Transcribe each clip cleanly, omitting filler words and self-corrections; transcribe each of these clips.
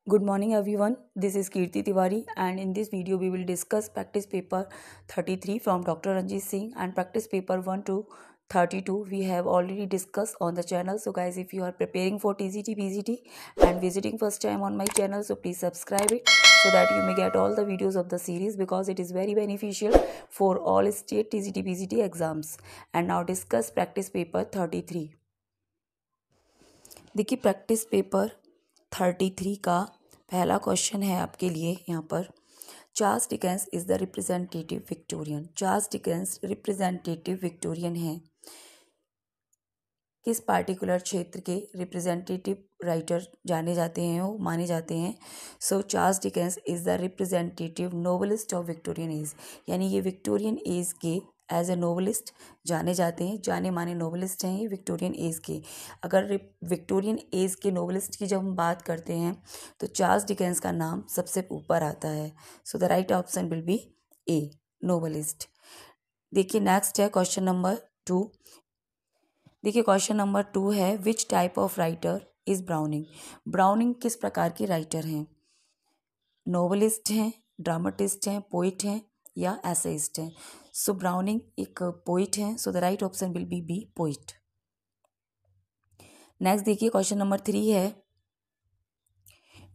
Good morning everyone, this is Kirti Tiwari and in this video we will discuss practice paper 33 from Dr. Ranjit Singh and practice paper 1 to 32 we have already discussed on the channel. So guys, if you are preparing for TGT PGT and visiting first time on my channel, so please subscribe it so that you may get all the videos of the series because it is very beneficial for all state TGT PGT exams. And now discuss practice paper 33. देखिए practice paper 33 का पहला question है आपके लिए यहाँ पर। Charles Dickens is the representative Victorian. Charles Dickens representative Victorian है। किस पार्टिकुलर क्षेत्र के रिप्रेजेंटेटिव राइटर जाने जाते हैं, वो माने जाते हैं। सो Charles Dickens is the representative novelist of Victorian as, यानी ये विक्टोरियन एज के एज ए नोवेलिस्ट जाने जाते हैं, जाने माने नोवेलिस्ट हैं ये विक्टोरियन एज के। अगर विक्टोरियन एज के नोवेलिस्ट की जब हम बात करते हैं तो चार्ल्स डिकेंस का नाम सबसे ऊपर आता है। So the right option will be A, novelist. देखिए नेक्स्ट है क्वेश्चन नंबर 2। देखिए क्वेश्चन नंबर 2 है विच type of writer is browning. Browning किस प्रकार के राइटर हैं? नोवेलिस्ट हैं, ड्रामेटिस्ट हैं, पोइट हैं या एसेइस्ट हैं। सो ब्राउनिंग एक पोइट हैं। So the right option will B poet. Next देखिए क्वेश्चन नंबर 3 है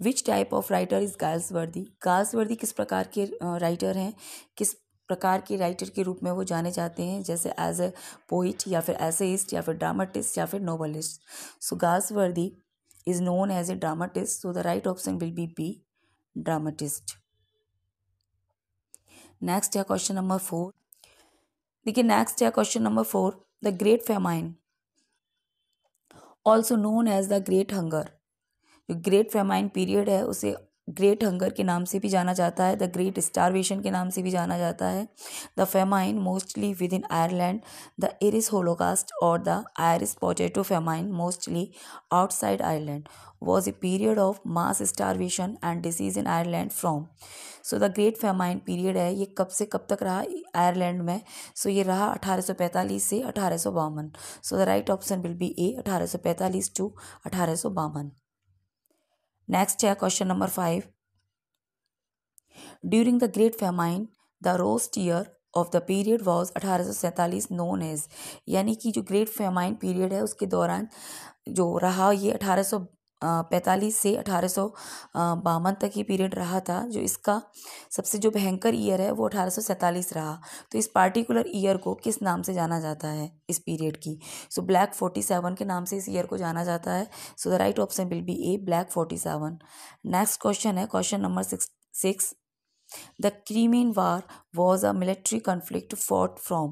विच type of writer is Galsworthy. Galsworthy किस प्रकार के राइटर हैं, किस प्रकार के राइटर के रूप में वो जाने जाते हैं, जैसे एज ए पोइट या फिर एसेइस्ट या फिर ड्रामेटिस्ट या फिर novelist. So Galsworthy is known as a dramatist. So the right option will be dramatist. Next है क्वेश्चन नंबर 4। देखिए नेक्स्ट है question number 4। The great famine also known as the great hunger. जो great famine period है उसे great hunger के नाम से भी जाना जाता है, द ग्रेट स्टारवेशन के नाम से भी जाना जाता है। The famine mostly within Ireland, the Irish holocaust और the Irish potato famine mostly outside Ireland was a period of mass starvation and disease in Ireland from। So the great famine period है, ये कब से कब तक रहा Ireland में? सो ये रहा 1845 से 1852। So the right option will be A, 1845 to 1852। Next है question number 5। During the great famine the worst year of the period was 1847 known as, यानी कि जो ग्रेट फेमाइन पीरियड है उसके दौरान जो रहा ये 1845 से 1852 तक ये पीरियड रहा था। जो इसका सबसे जो भयंकर ईयर है वो 1847 रहा। तो इस पार्टिकुलर ईयर को किस नाम से जाना जाता है इस पीरियड की? सो ब्लैक 47 के नाम से इस ईयर को जाना जाता है। So the right option will be A, black 47। Next question है question number 6। The Crimean war was a military conflict fought from.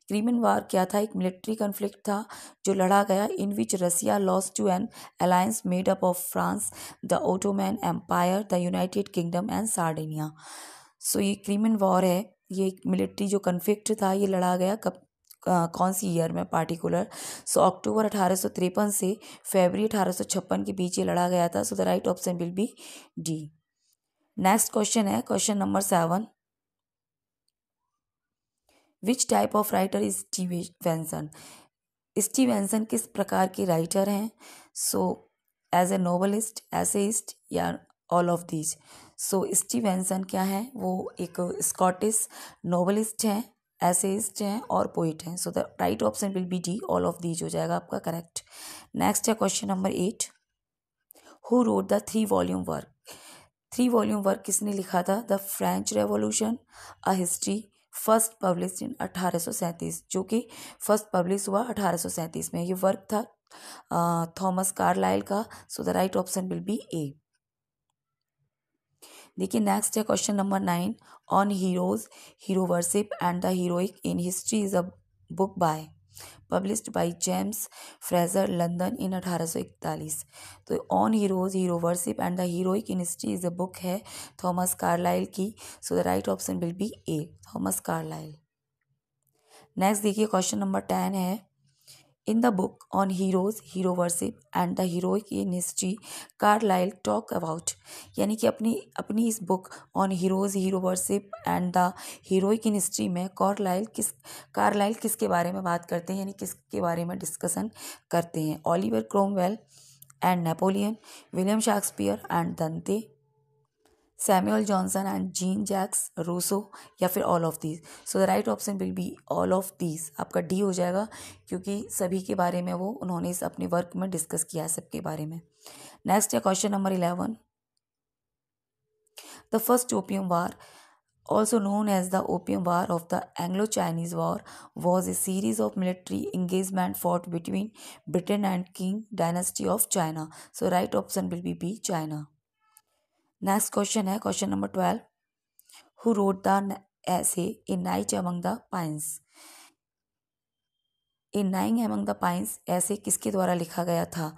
Crimean war क्या था? एक मिलिट्री कन्फ्लिक्ट था जो लड़ा गया in which Russia lost to an alliance made up of France, the Ottoman Empire, the United Kingdom and Sardinia. So ये Crimean war है, ये एक मिलिट्री जो कन्फ्लिक्ट था ये लड़ा गया कब, कौन सी ईयर में पार्टिकुलर? सो अक्टूबर 1853 से फरवरी 1856 के बीच ये लड़ा गया था। So the right option will be D. Next question है question number 7। Which type of writer is Stevenson. Stevenson किस प्रकार के राइटर हैं? So as a novelist, essayist या all of these. So Stevenson क्या है? वो एक स्कॉटिश नोवेलिस्ट हैं, एसेइस्ट हैं और पोइट हैं। So the right option will be D, all of these हो जाएगा आपका करेक्ट। नेक्स्ट है question number 8। Who wrote the 3 volume work. 3 volume work किसने लिखा था? The French revolution a history, first publish in 1837, जो कि फर्स्ट पब्लिश हुआ 1837 में। ये वर्क था थॉमस कार्लाइल का। So the right option will be A. देखिए नेक्स्ट है question number 9। On heroes, hero worship and the heroic in history is a book by, published by James Fraser, London in 1841। तो on heroes, hero worship and the heroic in history is a book है Thomas Carlyle की। So the right option will be A, Thomas Carlyle. Next देखिए question number 10 है in the book on heroes, hero worship and the heroic in history Carlyle talk about, यानी कि अपनी इस book on heroes, hero worship and the heroic in history में Carlyle किसके बारे में बात करते हैं, यानी किसके बारे में डिस्कशन करते हैं? Oliver Cromwell, and Napoleon, William Shakespeare and Dante, Samuel Johnson and Jean Jacques Rousseau, या फिर all of these. So the right option will be all of these. आपका D हो जाएगा क्योंकि सभी के बारे में वो उन्होंने इस अपने वर्क में डिस्कस किया है सबके बारे में. नेक्स्ट है question number 11. The first Opium War, also known as the Opium War of the Anglo-Chinese War, was a series of military engagement fought between Britain and Qing dynasty of China. So right option will be B, China. Next question है question number 12. Who wrote the essay A Night Among the Pines? A Night Among the Pines ऐसे किसके द्वारा लिखा गया था?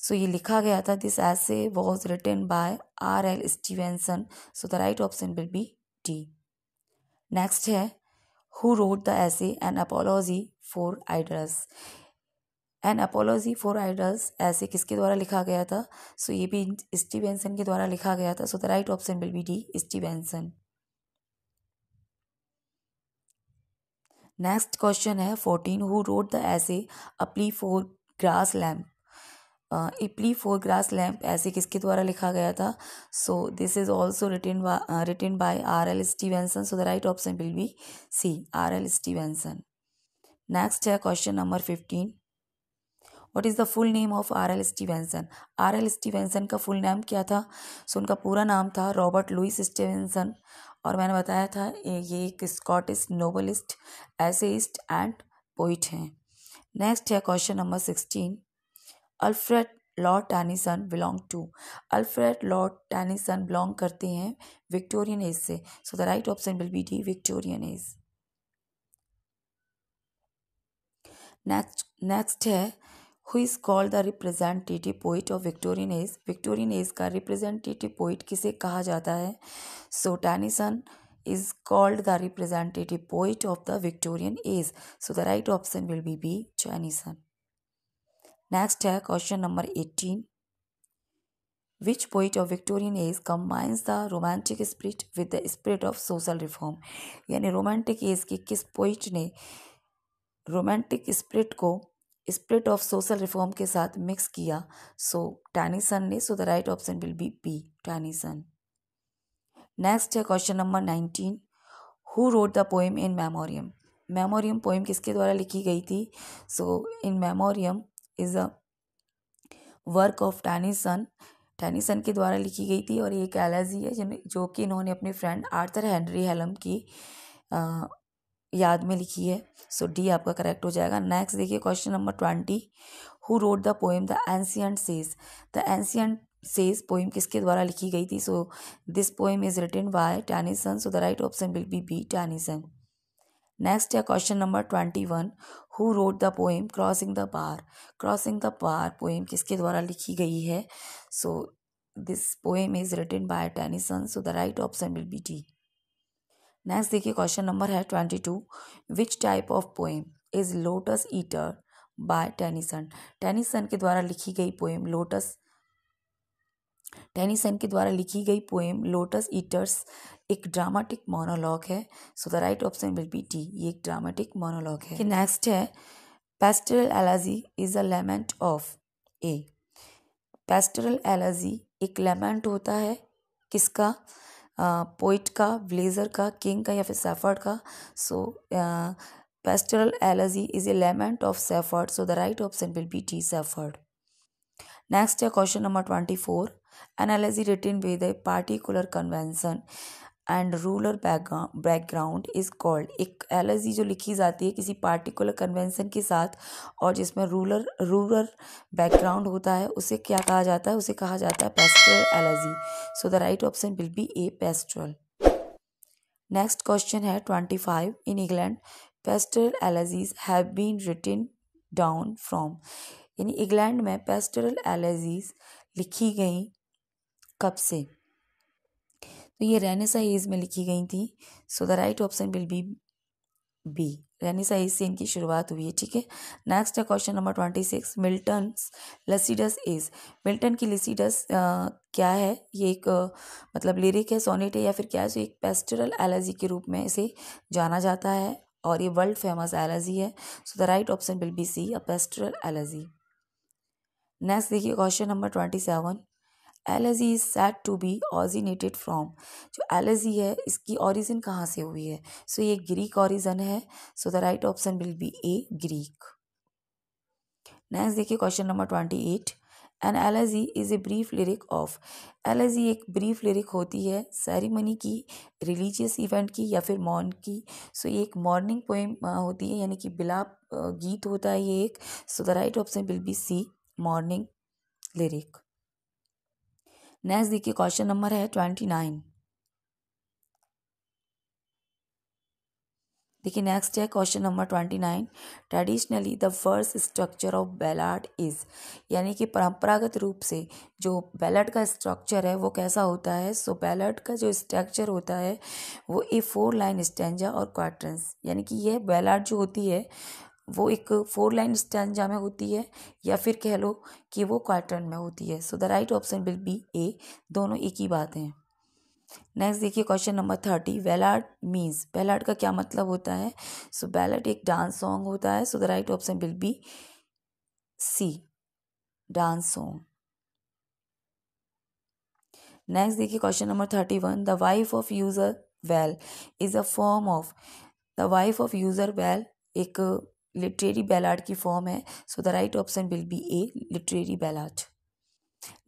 So ये लिखा गया था, this essay was written by R.L. Stevenson. So the right option will be D. Next है who wrote the essay An Apology for Idols? An Apology for Idols ऐसे किसके द्वारा लिखा गया था? So ये भी स्टीवेंसन के द्वारा लिखा गया था. So the right option will be D, Stevenson. Next question है 14. Who wrote the essay A Plea for Grass Lamp? A Plea for Grass Lamp ऐसे किसके द्वारा लिखा गया था? So this is also written by R.L. Stevenson. So the right option will be C, R.L. Stevenson. Next है question number 15. What is the full name of R.L. Stevenson? R.L. Stevenson का full नाम क्या था? So उनका पूरा नाम था Robert Louis Stevenson, और मैंने बताया था ये एक Scottish novelist, essayist and poet हैं. नेक्स्ट है question number 16. Alfred Lord Tennyson belong to? Alfred Lord Tennyson belong करते हैं विक्टोरियन एज से. So the right option will be D, Victorian age. Next है who is called the representative poet of Victorian age? Victorian age का representative poet किसे कहा जाता है? So Tennyson is called the representative poet of the Victorian age. So the right option will be B, Tennyson. Next है question number 18. Which poet of Victorian age combines the romantic spirit with the spirit of social reform? यानी romantic age के किस poet ने romantic spirit को spirit of social reform के साथ mix किया? So Tennyson ने. So the right option will be B, Tennyson. Next है question number 19. Who wrote the poem In Memoriam? Memoriam poem किसके द्वारा लिखी गई थी? So In Memoriam is a work of Tennyson. Tennyson के द्वारा लिखी गई थी और ये एक एलेजी है जो कि इन्होंने अपने फ्रेंड आर्थर हेनरी हेलम की याद में लिखी है. सो डी आपका करेक्ट हो जाएगा. नेक्स्ट देखिए question number 20. Who wrote the poem the ancient sage? The ancient sage poem किसके द्वारा लिखी गई थी? So this poem is written by Tennyson. So the right option will be B, Tennyson. Next है question number 21. Who wrote the poem crossing the bar? Crossing the bar poem किसके द्वारा लिखी गई है? So this poem is written by Tennyson. So the right option will be D. Next देखिए question number है 22. Which type of poem is lotus eater by Tennyson? Tennyson के द्वारा लिखी गई पोएम टेनिसन के द्वारा लिखी गई पोएम लोटस ईटर्स एक ड्रामेटिक मोनोलॉग है. So the right option will be D, ये एक ड्रामेटिक मोनोलॉग है. नेक्स्ट है pastoral elegy is a lament of a? Pastoral elegy एक लेमेंट होता है किसका? पोइट का, ब्लेजर का, किंग का या फिर सेफर्ड का? So pastoral elegy is a lament of shepherd. So the right option will be D, shepherd. Next है question number 24. An elegy written with a particular convention and rural background is called? एक elegy जो लिखी जाती है किसी particular convention के साथ और जिसमें रूरल बैकग्राउंड होता है उसे क्या कहा जाता है? उसे कहा जाता है pastoral elegy. So the right option will be A, pastoral. Next question है 25. In England pastoral elegies have been written down from? यानी इंग्लैंड में पेस्टरल एलेजीज लिखी गई कब से? तो ये रेनेसा एज में लिखी गई थी. So the right option will be B, Renaissance age से इनकी शुरुआत हुई है. ठीक है. नेक्स्ट है question number 26. Milton's Lycidas age? Milton की लसीडस क्या है? ये एक मतलब लिरिक है, सोनेट है या फिर क्या है? सो एक पेस्टरल एलेजी के रूप में इसे जाना जाता है और ये वर्ल्ड फेमस एलेजी है. So the right option will be C, a pastoral elegy. Next देखिए question number 27, elegy is said to be originated from. जो एलएजी है इसकी ओरिजिन कहाँ से हुई है? सो ये ग्रीक ओरिजिन है, so the right option will be A, Greek. Next देखिए question number 28, an elegy is a brief lyric of. Elegy एक ब्रीफ लिरिक होती है सेरेमनी की, रिलीजियस इवेंट की या फिर मॉर्न की। सो ये एक मॉर्निंग पोएम होती है, यानी कि बिलाप गीत होता है ये एक। So the right option will be C, morning lyric. Next देखिए क्वेश्चन नंबर है 29। देखिए नेक्स्ट है question number 29, traditionally the verse structure of ballad is. यानी कि परंपरागत रूप से जो बैलाड का स्ट्रक्चर है वो कैसा होता है? सो बैलाड का जो स्ट्रक्चर होता है वो ए 4 लाइन स्टैंजा और क्वार्टरंस। यानी कि यह बैलाड जो होती है वो एक 4 लाइन स्टैंजा में होती है या फिर कह लो कि वो क्वार्टरन में होती है। So the right option will be A, दोनों एक ही बात है। नेक्स्ट देखिए question number 30, ballad means. Ballad का क्या मतलब होता है? सो बैलाड एक डांस सॉन्ग होता है, so the right option will be C, dance song. Next देखिए question number 31, the wife of Usher's Well is a form of. The wife of Usher's Well एक लिटरेरी बैलाड की form है, so the right option will be A, literary ballad.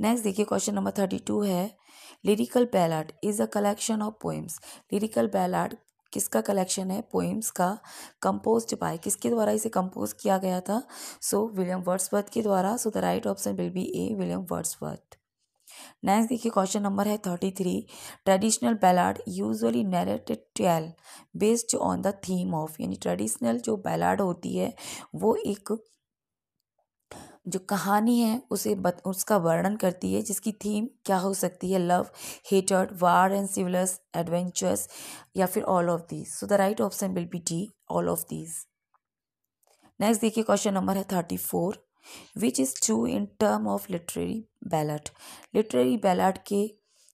Next देखिए question number 32 है, lyrical ballad is a collection of poems. Lyrical ballad किसका collection है? Poems का। Composed bye, किसके द्वारा इसे कंपोज किया गया था? सो विलियम वर्ड्सवर्थ के द्वारा। So the right option will be A, William Wordsworth. Next देखिए क्वेश्चन नंबर है 33, traditional ballad usually narrated tale based on the theme of. यानी ट्रेडिशनल जो बैलाड होती है वो एक जो कहानी है उसका वर्णन करती है, जिसकी थीम क्या हो सकती है? Love, hatred, war and civils, adventures या फिर all of these. So the right option will be D, all of these. Next देखिए क्वेश्चन नंबर है 34, which is true in term of literary ballad. Literary ballad के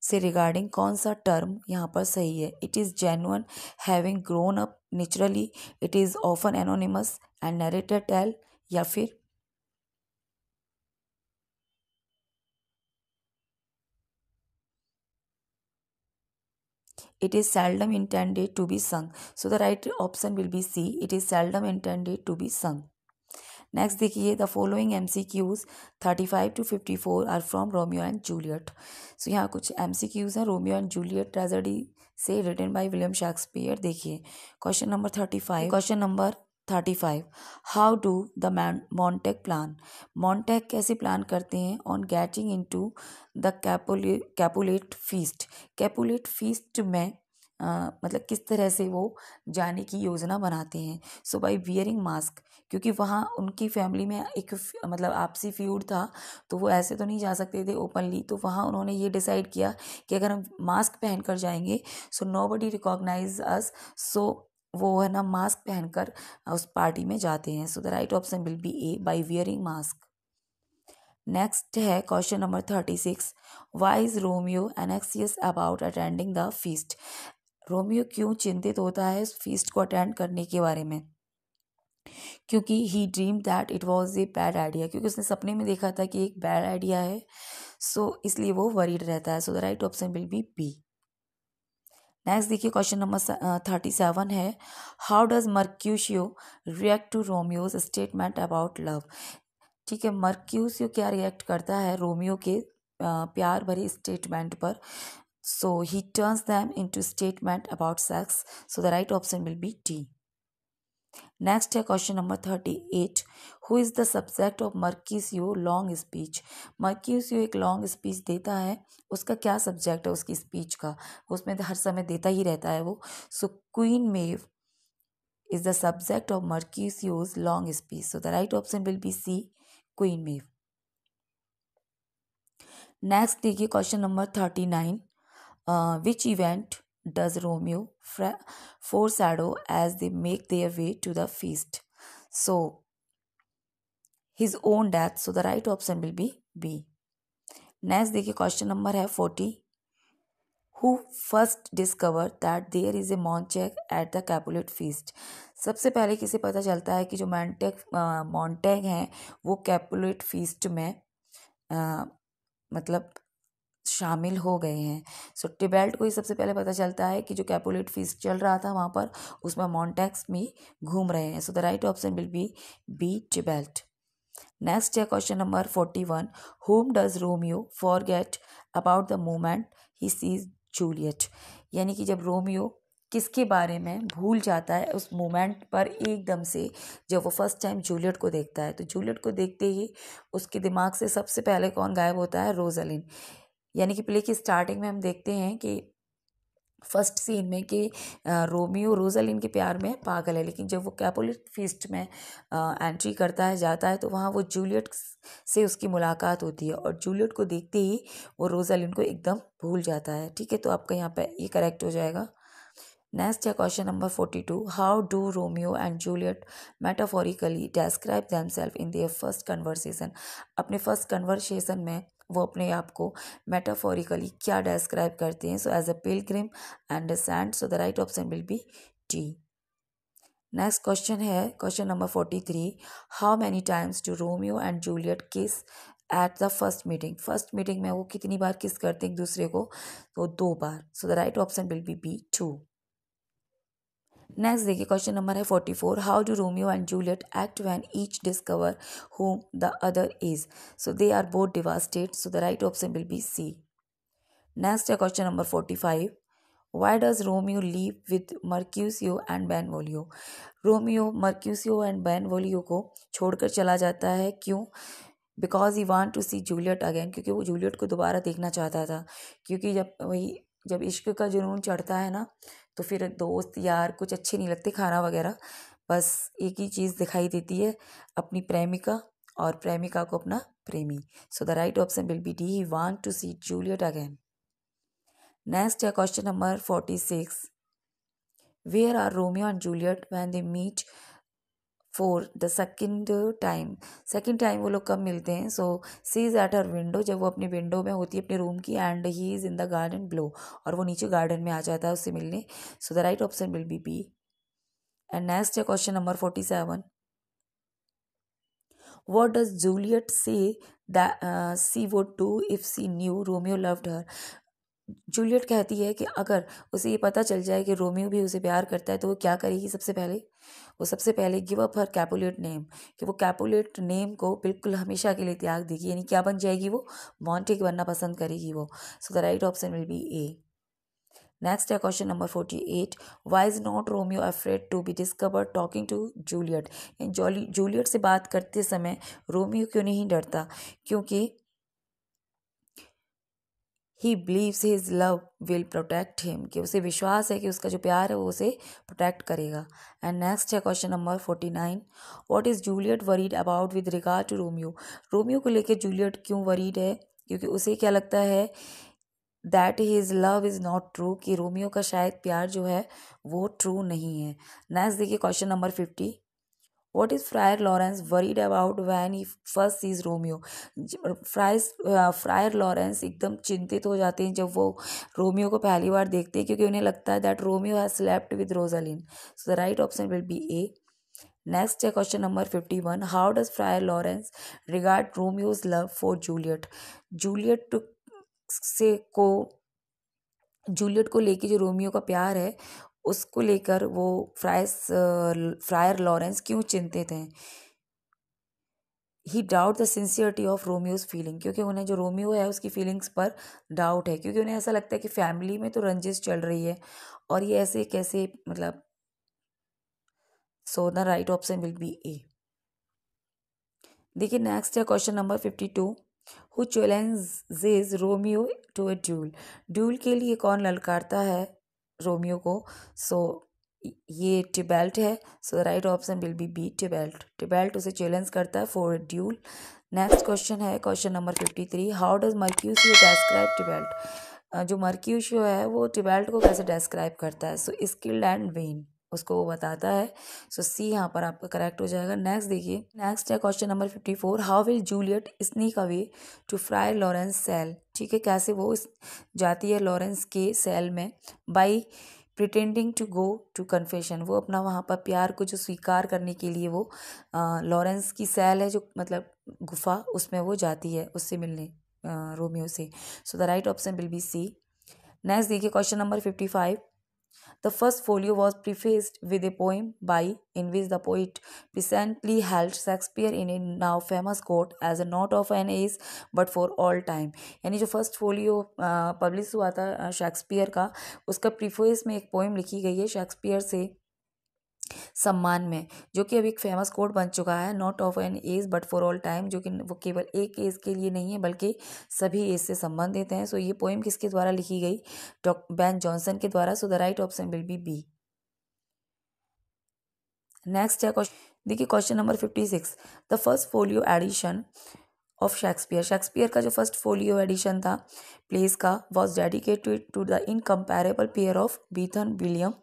से regarding कौन सा term यहाँ पर सही है? It is genuine, having grown up naturally, it is often anonymous and narrated tale, या फिर it is seldom intended to be sung. So the right option will be C. It is seldom intended to be sung. Next देखिए, the following MCQs 35 to 54 are from Romeo and Juliet. सो यहाँ कुछ MCQs हैं Romeo and Juliet tragedy से, written by William Shakespeare. देखिए question number 35। Question number 35, how do the Montague plan. Montague कैसे plan करते हैं on getting into the Capulet feast. Capulet feast में मतलब किस तरह से वो जाने की योजना बनाते हैं? सो बाय वियरिंग मास्क, क्योंकि वहाँ उनकी फैमिली में एक मतलब आपसी फ्यूड था, तो वो ऐसे तो नहीं जा सकते थे ओपनली। तो वहाँ उन्होंने ये डिसाइड किया कि अगर हम मास्क पहन कर जाएंगे सो नो बडी रिकॉग्नाइज अस। सो वो है ना मास्क पहनकर उस पार्टी में जाते हैं। So the right option will be A, by wearing mask. Next है question number 36, why is Romeo anxious about attending the feast. Romeo क्यों चिंतित होता है इस फीस्ट को अटेंड करने के बारे में? क्योंकि he dream that it was a bad idea, क्योंकि उसने सपने में देखा था कि एक बैड आइडिया है, सो इसलिए वो वरीड रहता है। So the right option will be B. Next देखिए क्वेश्चन नंबर 37 है, how does Mercutio react to Romeo's statement about love. ठीक है, मर्क्यूशियो क्या रिएक्ट करता है रोमियो के प्यार भरी स्टेटमेंट पर? So he turns them into statement about sex. So the right option will be D. Next है question number 38, who is the subject of Mercutio long speech. Mercutio एक long speech देता है, उसका क्या सब्जेक्ट है उसकी speech का? उसमें हर समय देता ही रहता है वो। So Queen Mab is the subject of Mercutio's long speech. So the right option will be C, Queen Mab. Next देखिए question number 39, which event does Romeo foreshadow as they make their way to the feast? So, his own death. So, the right option will be B. Next देखिए question number है 40, who first discovered that there is a Montag at the Capulet feast? सबसे पहले किसे पता चलता है कि जो मॉन्टेग हैं वो कैपुलेट फीस्ट में मतलब शामिल हो गए हैं। सो टिबेल्ट को ही सबसे पहले पता चलता है कि जो कैपुलेट फीस्ट चल रहा था वहाँ पर, उसमें मॉन्टेक्स भी घूम रहे हैं। So the right option will be Tybalt. Next है question number 41, whom does Romeo forget about the moment he sees Juliet. यानी कि जब रोमियो किसके बारे में भूल जाता है उस मोमेंट पर एकदम से, जब वो फर्स्ट टाइम जूलियट को देखता है। तो जूलियट को देखते ही उसके दिमाग से सबसे पहले कौन गायब होता है? रोजालिन। यानी कि प्ले की स्टार्टिंग में हम देखते हैं कि फर्स्ट सीन में कि रोमियो रोजालिन के प्यार में पागल है, लेकिन जब वो कैपुलेट फीस्ट में एंट्री करता है, जाता है, तो वहाँ वो जूलियट से उसकी मुलाकात होती है और जूलियट को देखते ही वो रोजालिन को एकदम भूल जाता है। ठीक है, तो आपका यहाँ पे ये करेक्ट हो जाएगा। नेक्स्ट है question number 42, how do Romeo and Juliet metaphorically describe themselves in their first conversation. अपने फर्स्ट कन्वर्सेशन में वो अपने आप को मेटाफोरिकली क्या डिस्क्राइब करते हैं? So as a pilgrim and a sand. So the right option will be T. Next question है question number 43, how many times do Romeo and Juliet kiss at the first meeting. First meeting में वो कितनी बार किस करते हैं एक दूसरे को? तो 2 बार। So the right option will be 2। Next देखिए क्वेश्चन नंबर है 44, how do Romeo and Juliet act when each discover whom the other is. So they are both devastated. So the right option will be C. Next है question number 45, why does Romeo leave with Mercutio and Benvolio. Romeo Mercutio and Benvolio को छोड़कर चला जाता है, क्यों? Because he want to see Juliet again, क्योंकि वो Juliet को दोबारा देखना चाहता था। क्योंकि जब इश्क का जुनून चढ़ता है ना, तो फिर दोस्त यार कुछ अच्छे नहीं लगते, खाना वगैरह, बस एक ही चीज़ दिखाई देती है, अपनी प्रेमिका, और प्रेमिका को अपना प्रेमी। So the right option will be D, he want to see Juliet again. Next है question number 46, where are Romeo and Juliet when they meet for the second time. Second time वो लोग कब मिलते हैं? So C is at her window, जब वो अपनी window में होती है अपने रूम की, and he is in the garden blow, और वो नीचे गार्डन में आ जाता है उससे मिलने। So the right option will be B. And next है question number 47, what does Juliet say that she would do if she knew Romeo loved her। Juliet कहती है कि अगर उसे ये पता चल जाए कि रोमियो भी उसे प्यार करता है तो वो क्या करेगी? सबसे पहले वो सबसे पहले गिव अप हर कैपुलेट नेम, कि वो कैपुलेट नेम को बिल्कुल हमेशा के लिए त्याग देगी। यानी क्या बन जाएगी? वो मॉन्टेक बनना पसंद करेगी वो। So the right option will be A. Next है question number 48, why is not Romeo afraid to be discovered talking to Juliet. Juliet से बात करते समय रोमियो क्यों नहीं डरता? क्योंकि he believes his love will protect him, कि उसे विश्वास है कि उसका जो प्यार है वो उसे प्रोटेक्ट करेगा। एंड नेक्स्ट है question number 49, what is Juliet worried about with regard to Romeo. Romeo को लेकर जूलियट क्यों वरीड है? क्योंकि उसे क्या लगता है that his love is not true, कि रोमियो का शायद प्यार जो है वो ट्रू नहीं है। नेक्स्ट देखिए question number 50, what is Friar Lawrence worried about when he first sees Romeo. Friar Lawrence एकदम चिंतित हो जाते हैं जब वो रोमियो को पहली बार देखते हैं, क्योंकि उन्हें लगता है that Romeo has slept with Rosaline. So the right option will be A. Next है question number 51, how does Friar Laurence regard Romeo's love for Juliet. Juliet से को जूलियट को लेके जो रोमियो का प्यार है उसको लेकर वो फ्रायर लॉरेंस क्यों चिंतित हैं? He doubt the sincerity of Romeo's feeling, क्योंकि उन्हें जो रोमियो है उसकी फीलिंग्स पर डाउट है, क्योंकि उन्हें ऐसा लगता है कि फैमिली में तो रंजिश चल रही है और ये ऐसे कैसे, मतलब। So the right option will be A. देखिए नेक्स्ट है question number 52, who challenges Romeo to a duel. Duel के लिए कौन ललकारता है रोमियो को? सो ये टिबेल्ट है। So the right option will be B Tybalt. Tybalt उसे चैलेंज करता है फॉर ड्यूल। नेक्स्ट क्वेश्चन है question number 53, how does Mercutio describe Tybalt. जो मर्क्यूशियो है वो टिबेल्ट को कैसे डिस्क्राइब करता है? सो स्किल्ड एंड वेन उसको वो बताता है। सो सी यहाँ पर आपका करेक्ट हो जाएगा। नेक्स्ट देखिए, नेक्स्ट है question number 54, how will Juliet sneak away to Friar Lawrence cell. ठीक है, कैसे वो जाती है लॉरेंस के सेल में by pretending to go to confession. वो अपना वहाँ पर प्यार को जो स्वीकार करने के लिए वो लॉरेंस की सेल है जो मतलब गुफा, उसमें वो जाती है उससे मिलने, रोमियो से। So the right option will be C. Next देखिए question number 55। The first folio was prefaced with a poem by in which the poet presently held Shakespeare in a now famous quote as a not of an age but for all time। यानी जो first folio publish हुआ था Shakespeare का, उसका preface में एक poem लिखी गई है शेक्सपियर से सम्मान में, जो कि अब एक फेमस कोट बन चुका है, not of an age but for all time, जो कि वो केवल एक एज के लिए नहीं है बल्कि सभी एज से संबंधित हैं। सो ये पोएम किसके द्वारा लिखी गई? बेन जॉनसन के द्वारा। So the right option will be B. Next है क्वेश्चन, देखिए question number 56। The first folio edition of Shakespeare, Shakespeare का जो फर्स्ट फोलियो एडिशन था प्लेस का, was dedicated to the incomparable pair of brethren William.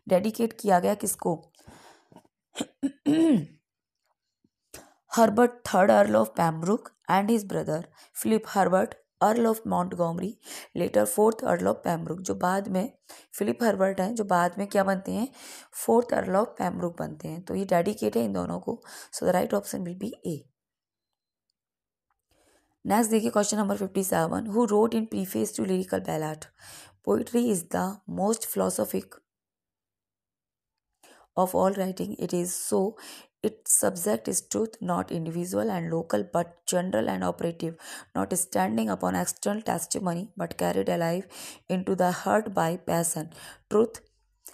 Dedicate किया गया किसको? Herbert third Earl of Pembroke and his brother Philip Herbert Earl of Montgomery later fourth Earl of Pembroke. जो बाद में Philip Herbert हैं, जो बाद में क्या बनते हैं? फोर्थ अर्ल ऑफ पैम्ब्रुक बनते हैं। तो ये डेडिकेट है इन दोनों को। So the right option will be A. Next देखिए question number 57। Who wrote in preface to lyrical Ballad? Poetry is the most philosophic of all writing. It is so its subject is truth, not individual and local but general and operative, not standing upon external testimony but carried alive into the heart by passion. Truth,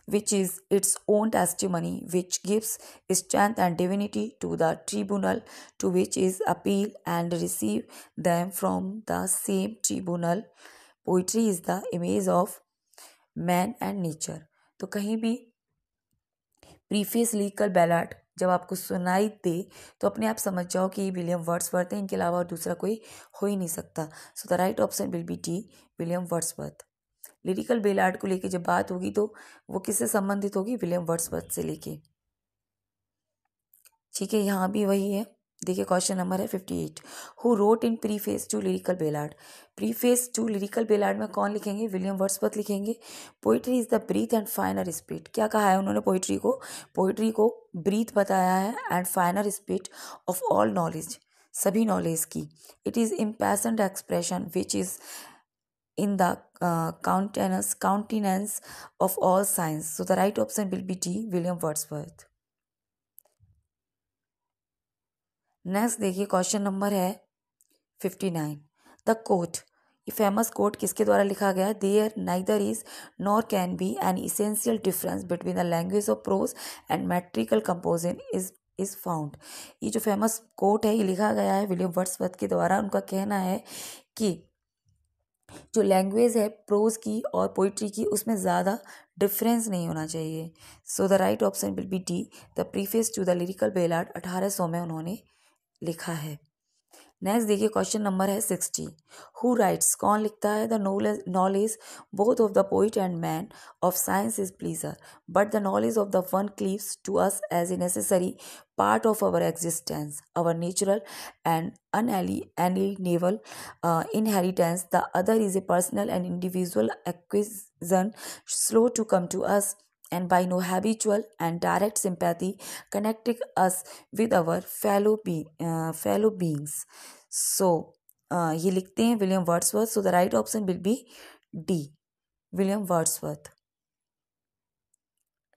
which is its own testimony, which gives strength and divinity to the tribunal to which is appeal and receive them from the same tribunal. Poetry is the image of man and nature। तो कहीं भी preface लिखकर ballad जब आपको सुनाई दे तो अपने आप समझ जाओ कि ये विलियम वर्ड्सवर्थ है, इनके अलावा और दूसरा कोई हो ही नहीं सकता। सो the right option will be D, William Wordsworth. Lyrical ballad को लेके जब बात होगी तो वो किससे संबंधित होगी? विलियम वर्ड्सवर्थ से लेके। ठीक है, यहाँ भी वही है। देखिए क्वेश्चन नंबर है 58। Who wrote in preface to lyrical ballad? Preface to lyrical ballad में कौन लिखेंगे? विलियम वर्ड्सवर्थ लिखेंगे। Poetry is the breath and finer speed. क्या कहा है उन्होंने पोइट्री को? पोइट्री को ब्रीथ बताया है and finer speed of all knowledge, सभी नॉलेज की। It is impassioned expression which is in the countenance of all science. So the right option will be D, William Wordsworth। Next देखिए question number है 59। The quote, ये famous quote किसके द्वारा लिखा गया? There neither is nor can be an essential difference between the language of prose and metrical composition is found. ये जो famous quote है ये लिखा गया है विलियम वर्ड्सवर्थ के द्वारा। उनका कहना है कि जो लैंग्वेज है प्रोज की और पोइट्री की, उसमें ज़्यादा डिफरेंस नहीं होना चाहिए। So the right option will be D, the preface to the lyrical ballad 1800 में उन्होंने लिखा है। नेक्स्ट देखिए क्वेश्चन नंबर है 60। हु राइट्स, कौन लिखता है? The knowledge both of the poet and man of science is pleasure but the knowledge of the one cleaves to us as a necessary part of our existence, our natural and unalienable inheritance. The other is a personal and individual acquisition, slow to come to us and by no habitual and direct sympathy connecting us with our fellow beings. So ये लिखते हैं William Wordsworth. So the right option will be D, William Wordsworth.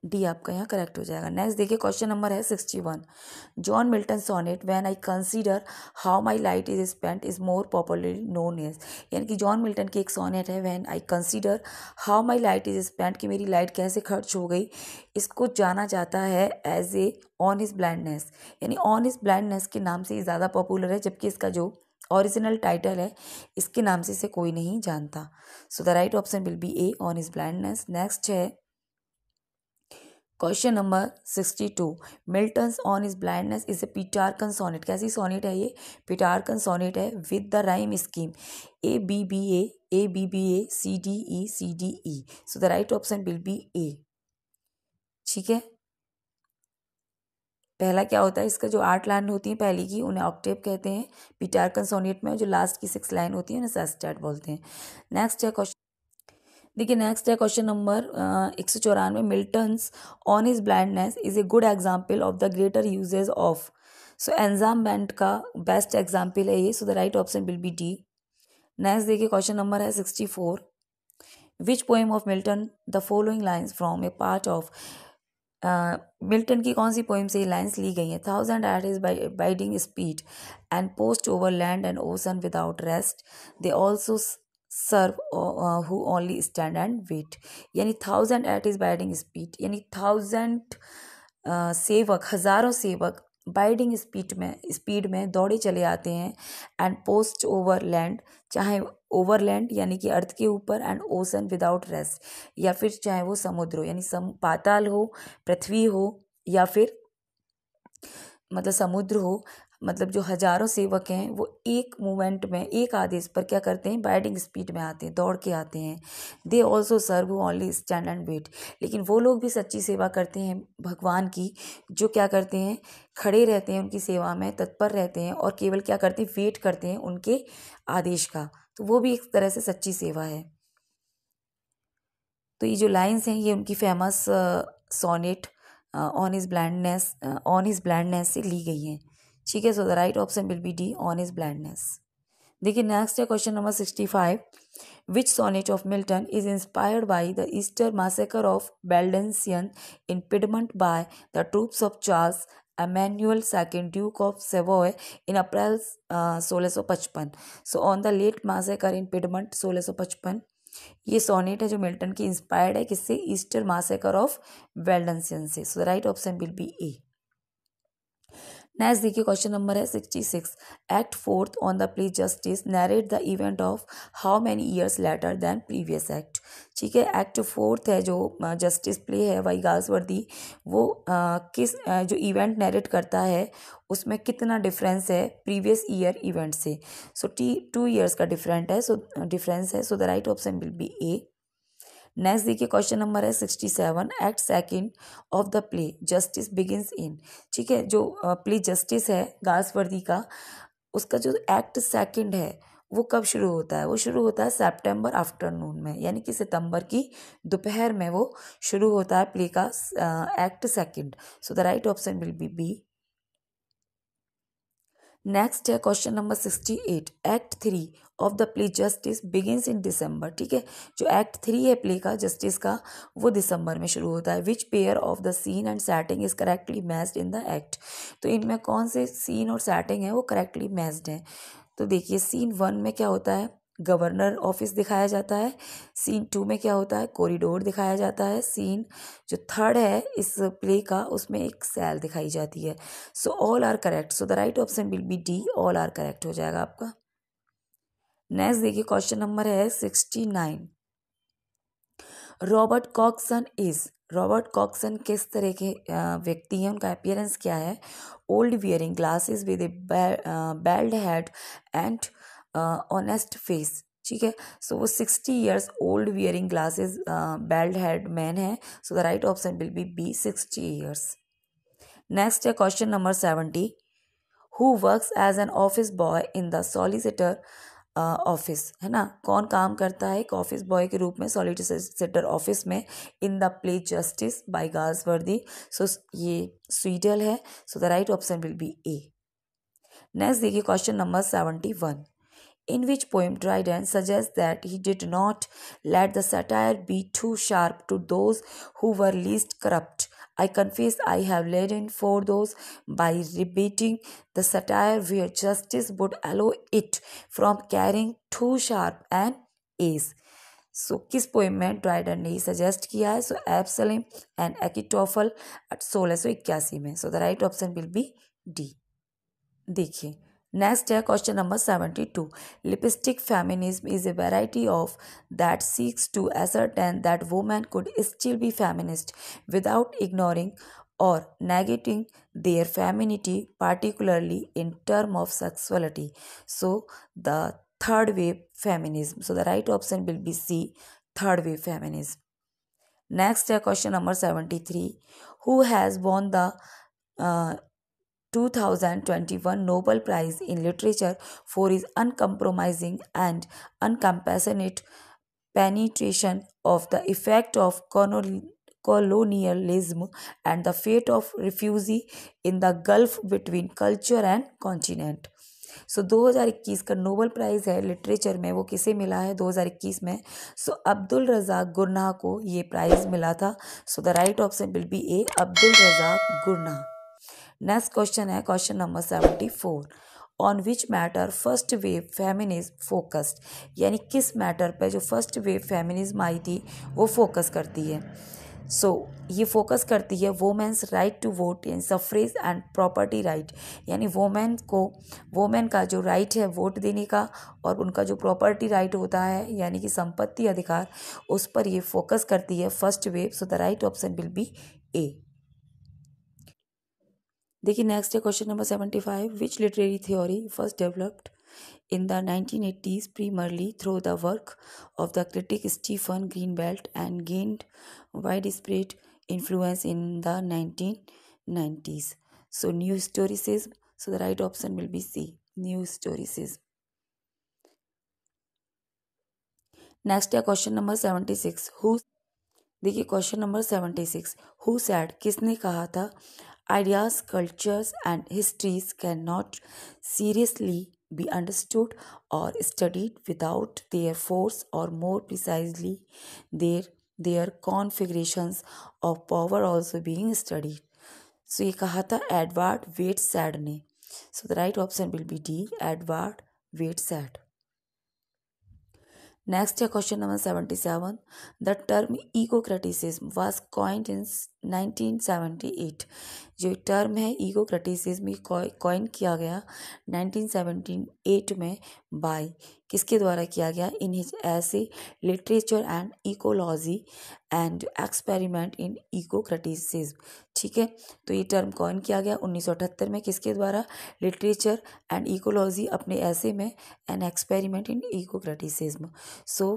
D आपका यहाँ correct हो जाएगा। Next देखिए question number है 61। John Milton sonnet when I consider how my light is spent is more popularly known as. यानी कि John Milton की एक सोनेट है when I consider how my light is spent, कि मेरी लाइट कैसे खर्च हो गई, इसको जाना जाता है as a on his blindness. यानी ऑन हिज ब्लाइंडनेस के नाम से ये ज़्यादा पॉपुलर है, जबकि इसका जो ओरिजिनल टाइटल है इसके नाम से इसे कोई नहीं जानता। So the right option will be A, on his blindness. Next है question number 62। Milton's on his blindness is a Petrarchan sonnet. कैसी सोनेट है ये? पिटारकन सोनेट है with the rhyme scheme A B B A C D E. So the right option will be A. ठीक है, पहला क्या होता है, इसका जो 8 लाइन होती है पहली की, उन्हें ऑक्टेव कहते हैं पिटारकन सोनेट में, जो लास्ट की 6 लाइन होती है उन्हें सेस्टेट बोलते हैं। नेक्स्ट है क्वेश्चन, देखिए नेक्स्ट है question number 194। Milton's on his blindness is a good example of the greater usages of so enjambment का बेस्ट एग्जाम्पल है ये, so the right option will be D. Next देखिए question number है 64। Which poem of Milton the following lines from a part of, Milton की कौन सी poem से ये lines ली गई हैं? 1000 at is biding speed and post over land and ocean without rest, they also serve who only stand and wait. यानी 1000 at is biding speed, यानी 1000 सेवक, हजारों सेवक बाइडिंग स्पीड में दौड़े चले आते हैं, एंड पोस्ट ओवर लैंड, चाहे ओवरलैंड यानी कि अर्थ के ऊपर, एंड ओशन विदाउट रेस्ट, या फिर चाहे वो समुद्र हो यानी पाताल हो, पृथ्वी हो, या फिर मतलब समुद्र हो, मतलब जो हजारों सेवक हैं वो एक मूवमेंट में, एक आदेश पर क्या करते हैं, बाइडिंग स्पीड में आते हैं, दौड़ के आते हैं। They also serve only stand and wait, लेकिन वो लोग भी सच्ची सेवा करते हैं भगवान की, जो क्या करते हैं, खड़े रहते हैं उनकी सेवा में, तत्पर रहते हैं, और केवल क्या करते हैं, वेट करते हैं उनके आदेश का। तो वो भी एक तरह से सच्ची सेवा है। तो ये जो लाइन्स हैं ये उनकी famous sonnet on his blindness से ली गई हैं। ठीक है, so the right option will be D, on his blindness. देखिए नेक्स्ट है question number 65। Which sonnet of Milton is inspired by the Easter massacre of Waldensians in Piedmont by the troops of Charles Emmanuel second Duke of Savoy in April 1655। So on the late massacre in Piedmont 1655, ये sonnet है जो Milton की inspired है किससे, Easter massacre of Waldensian से। So the right option will be A. Next देखिए question number है 66। Act fourth on the play justice narrate the event of how many years later than previous act. ठीक है, act fourth है जो justice play है by Galsworthy, वो जो event narrate करता है उसमें कितना डिफरेंस है प्रीवियस ईयर इवेंट से। सो 2 ईयर्स का डिफरेंस है, so the right option will be A. Next देखिए क्वेश्चन नंबर है 67। Act second of the play Justice begins इन। ठीक है, जो प्ले जस्टिस है गाल्सवर्दी का, उसका जो एक्ट सेकंड है वो कब शुरू होता है, वो शुरू होता है सितंबर आफ्टरनून में, यानी कि सितंबर की दोपहर में वो शुरू होता है प्ले का act second. So the right option will be B. Next है question number 68। Act 3 of the play Justice begins in December. ठीक है, जो एक्ट 3 है प्ले का जस्टिस का, वो दिसंबर में शुरू होता है। Which pair of the scene and setting is correctly matched in the act. तो इनमें कौन से सीन और सेटिंग है वो करेक्टली मैच्ड है। तो देखिए सीन 1 में क्या होता है, गवर्नर ऑफिस दिखाया जाता है। सीन 2 में क्या होता है, कॉरिडोर दिखाया जाता है। सीन जो थर्ड है इस प्ले का, उसमें एक सेल दिखाई जाती है। सो all are correct, so the right option will be D, all are correct हो जाएगा आपका। नेक्स्ट देखिए क्वेश्चन नंबर है 69। रॉबर्ट कॉक्सन किस तरह के व्यक्ति हैं, उनका अपीयरेंस क्या है। Old wearing glasses with a bald head and honest face. ठीक है, सो वो 60 years old wearing glasses bald head man है। So the right option will be B, 60 years. Next है question number 70। Who works as an office boy in the solicitor office, है ना, कौन काम करता है एक ऑफिस बॉय के रूप में सॉलिसिटर ऑफिस में in the play Justice by Galsworthy. So ये स्वीडल है, so the right option will be A. Next देखिए question number 71। In which poem Dryden suggests that he did not let the satire be too sharp to those who were least corrupt. I confess I have laid in for those by rebating the satire where justice would allow it from carrying too sharp an ace. सो किस poem में Dryden ने suggest किया है, सो Absalom and Achitophel 1681 में। So the right option will be D. देखिए next है question number 72। Lipstick feminism is a variety of that seeks to ascertain that women could still be feminist without ignoring or negating their femininity particularly in term of sexuality. So the third wave feminism. So the right option will be C, third wave feminism. Next है question number 73। Who has won the 2021 Nobel Prize in Literature for his uncompromising and uncompassionate penetration of the effect of colonialism and the fate of refugee in the Gulf between culture and continent. सो 2021 का Nobel prize है literature में, वो किसे मिला है 2021 में? सो Abdul Razak Gurnah को ये प्राइज़ मिला था. So the right option will be A, Abdul Razak Gurnah. Next question है question number 74. On which matter first wave feminism focused, यानी किस मैटर पे जो फर्स्ट वेव फेमिनिज्म आई थी वो फोकस करती है? सो ये फोकस करती है women's right to vote in suffrage and property right, यानी वोमेन का जो राइट है वोट देने का और उनका जो प्रॉपर्टी राइट होता है यानी कि संपत्ति अधिकार, उस पर ये फोकस करती है first wave. So the right option will be A. देखिए नेक्स्ट है question number 75. Which literary theory first developed in the 1980s primarily through the work of the critic Stephen Greenblatt and gained widespread influence in the 1990s. So new historicism. So the right option will be C, new historicism. Next है question number 76. देखिए question number 76. Who said, किसने कहा था? Ideas cultures and histories can not seriously be understood or studied without their force, or more precisely their configurations of power also being studied. So ये कहा था Edward Wadie Said ने. So the right option will be D, Edward Wadie Said. Next है question number 77. The term ecocriticism was coined in 1978. जो term है ego criticism coin किया गया 1978 में बाय किसके द्वारा किया गया? इन हिज ऐसे literature and ecology and experiment in ego criticism. ठीक है, तो ये टर्म कॉइन किया गया 1978 में किसके द्वारा? लिटरेचर एंड इकोलॉजी अपने ऐसे में an experiment in ecocriticism. So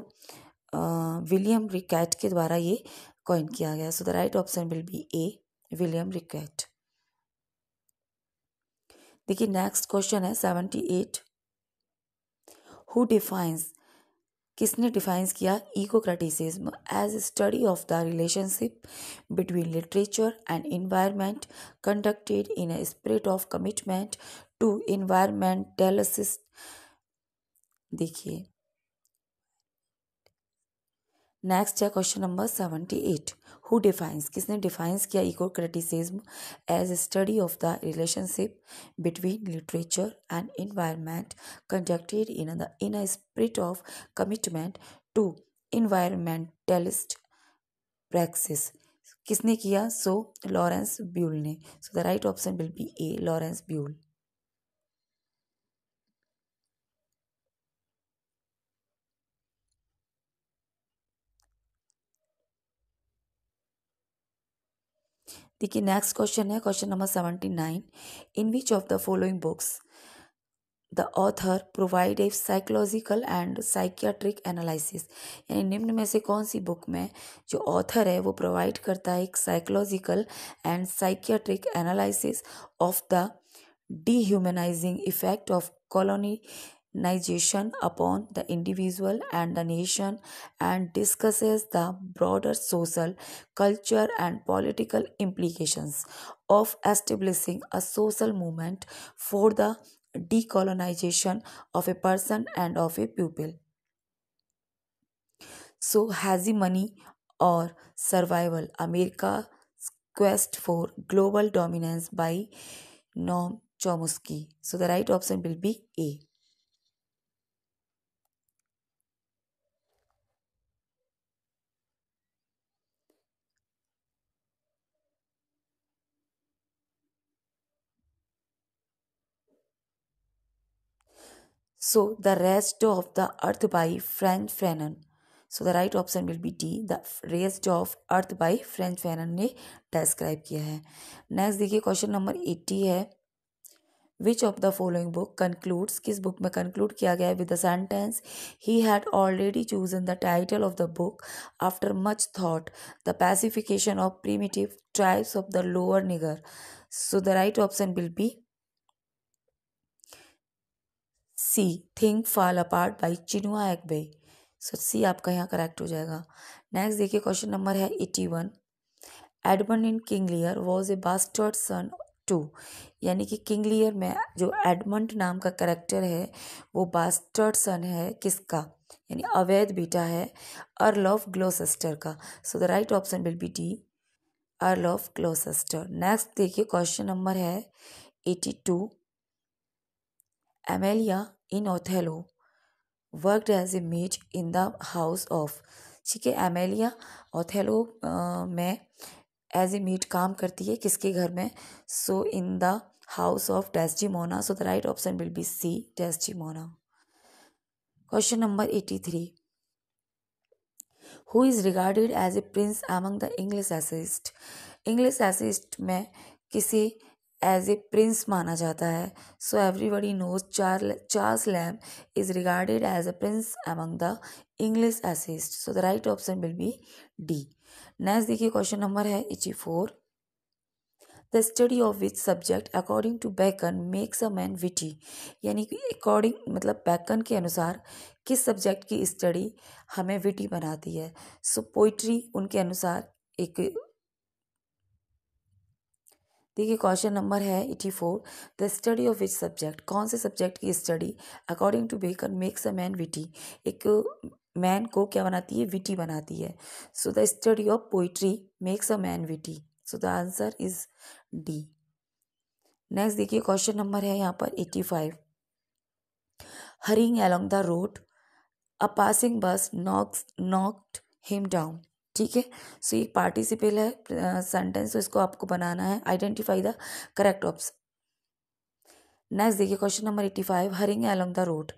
William Rueckert के द्वारा ये कॉइन किया गया. So the right option will be A, William Rueckert. देखिए नेक्स्ट क्वेश्चन है 78. हु डिफाइंस, किसने डिफाइंस किया ecocriticism? As study of the relationship between literature and environment conducted in a spirit of commitment to environmentalist. देखिए next है question number 78. Who defines, किसने defines किया ecocriticism? As study of the relationship between literature and environment conducted in a spirit of commitment to environmentalist practice. किसने किया? So Lawrence Buell ने. So the right option will be A, Lawrence Buell. देखिए next question है question number 79. In which of the following books the author provide a psychological and psychiatric analysis, यानी निम्न में से कौन सी बुक में जो ऑथर है वो प्रोवाइड करता है एक psychological and psychiatric analysis of the dehumanising effect of colonization upon the individual and the nation, and discusses the broader social, culture and political implications of establishing a social movement for the decolonization of a person and of a people. So hegemony or survival, America's quest for global dominance by Noam Chomsky. So the right option will be A. So the rest of the earth by Franz Fanon. So the right option will be D, the rest of earth by Franz Fanon ने describe किया है. Next देखिए question number 80 है. Which of the following book concludes, किस book में conclude किया गया है with the sentence he had already chosen the title of the book after much thought the pacification of primitive tribes of the lower Niger. So the right option will be C, Things Fall apart by Chinua Achebe. So C आपका यहाँ correct हो जाएगा. Next देखिए question number है 81. Edmund in King Lear was a bastard son to, यानी कि King Lear में जो एडमंड नाम का करेक्टर है वो बास्टर्ड सन है किसका, यानी अवैध बेटा है अर्ल ऑफ ग्लोसेस्टर का। So the right option will be D, Earl of Gloucester. Next देखिए क्वेश्चन नंबर है 82। Emilia in Othello worked as a maid in the house of, ठीक है, एमेलिया ओथेलो में एज ए मेड काम करती है किसके घर में, so in the house of Desdemona. So the right option will be C, Desdemona. Question number 83। Who is regarded as a prince among the English essayist, English essayist में किसी as a prince माना जाता है। So everybody knows Charles Lamb is regarded as a prince among the English essayist. So the right option will be D. Next देखिए question number है 84। The study of which subject according to Bacon makes a man witty, यानी कि according मतलब bacon के अनुसार किस subject की study हमें विटी बनाती है। सो पोइट्री उनके अनुसार एक, देखिए क्वेश्चन नंबर है 84। The study of which subject, कौन से सब्जेक्ट की study according to Bacon makes a man witty, एक मैन को क्या बनाती है, विटी बनाती है। So the study of poetry makes a man witty. So the answer is D. Next देखिए क्वेश्चन नंबर है यहाँ पर 85। Hurrying along the road a passing bus knocked him down, ठीक है। सो ये पार्टिसिपल है सेंटेंस, तो इसको आपको बनाना है। Identify the correct option. Next देखिए question number 85। Hurrying along the road,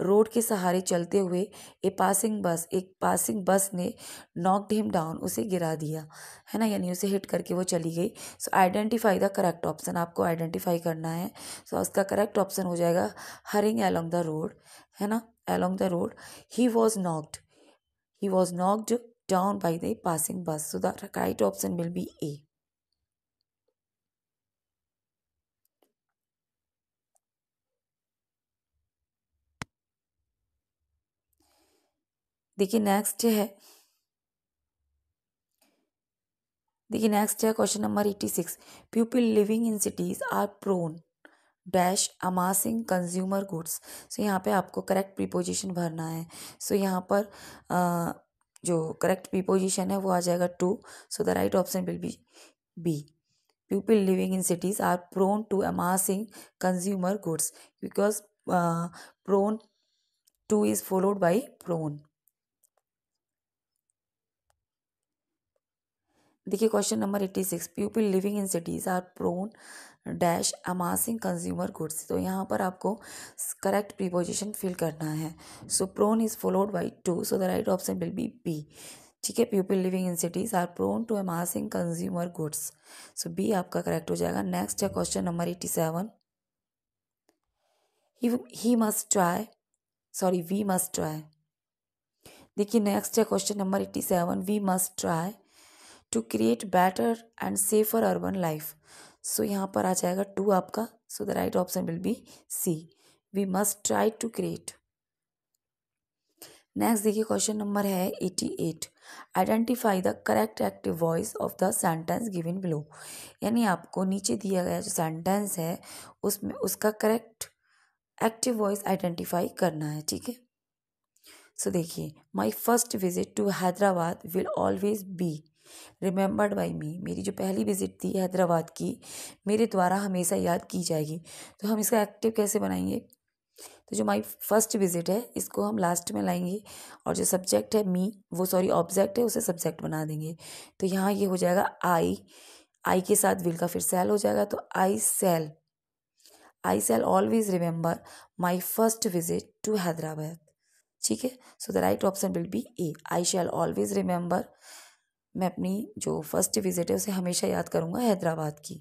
road के सहारे चलते हुए एक पासिंग बस ने नॉक्ड हिम डाउन, उसे गिरा दिया, है ना, यानी उसे हिट करके वो चली गई। सो आइडेंटिफाई द करेक्ट ऑप्शन, आपको आइडेंटिफाई करना है। सो उसका करेक्ट ऑप्शन हो जाएगा हरिंग अलोंग द रोड, है ना, along the road. He was knocked down by the passing bus. So the right option will be A. देखिए नेक्स्ट है question number 86। People living in cities are prone dash amassing consumer goods. So यहाँ पे आपको correct preposition भरना है। सो यहाँ पर जो करेक्ट प्रीपोजिशन है वो आ जाएगा to. So the right option will be B. People living in cities are prone to amassing consumer goods, because prone to is followed by prone. देखिए question number 86। People living in cities are prone dash amassing consumer goods. तो यहाँ पर आपको correct preposition fill करना है। So prone is followed by to. So the right option will be B, ठीक है। People living in cities are prone to amassing consumer goods. So B आपका correct हो जाएगा। नेक्स्ट है question number 87। He must try, sorry we must try. देखिए next है question number 87। We must try to create better and safer urban life. So यहाँ पर आ जाएगा टू आपका। So the right option will be C, we must try to create. Next देखिए question number है 88। Identify the correct active voice of the sentence given below, यानी आपको नीचे दिया गया जो सेंटेंस है उसमें उसका करेक्ट एक्टिव वॉइस आइडेंटिफाई करना है, ठीक है। सो देखिए, my first visit to Hyderabad will always be remembered by me. मेरी जो पहली विजिट थी हैदराबाद की, मेरे द्वारा हमेशा याद की जाएगी। तो हम इसका एक्टिव कैसे बनाएंगे, तो जो माई फर्स्ट विजिट है इसको हम लास्ट में लाएंगे, और जो सब्जेक्ट है मी, वो सॉरी ऑब्जेक्ट है, उसे सब्जेक्ट बना देंगे। तो यहाँ ये हो जाएगा आई के साथ विल का फिर सेल हो जाएगा। तो I shall always remember my first visit to Hyderabad, ठीक है। So the right option will be A, I shall always remember, मैं अपनी जो फर्स्ट विजिट है उसे हमेशा याद करूंगा हैदराबाद की।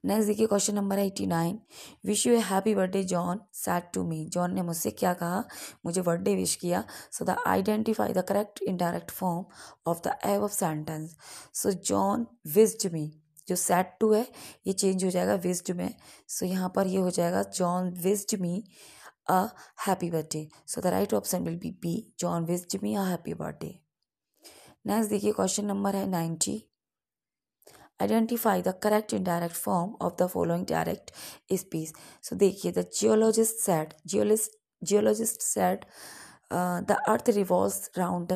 नेक्स्ट देखिए question number 89। Wish you a happy birthday John said to me. John ने मुझसे क्या कहा, मुझे बर्थडे विश किया। So the identify the correct indirect form of the above sentence. So John wished me, जो सैड टू है ये change हो जाएगा विश्ड में। सो यहाँ पर ये हो जाएगा John wished me a happy birthday. So the right option will be B, John wished me a happy birthday. Next देखिए क्वेश्चन नंबर है 90। Identify the correct indirect form of the following direct speech. So देखिए the geologist said the earth revolves round.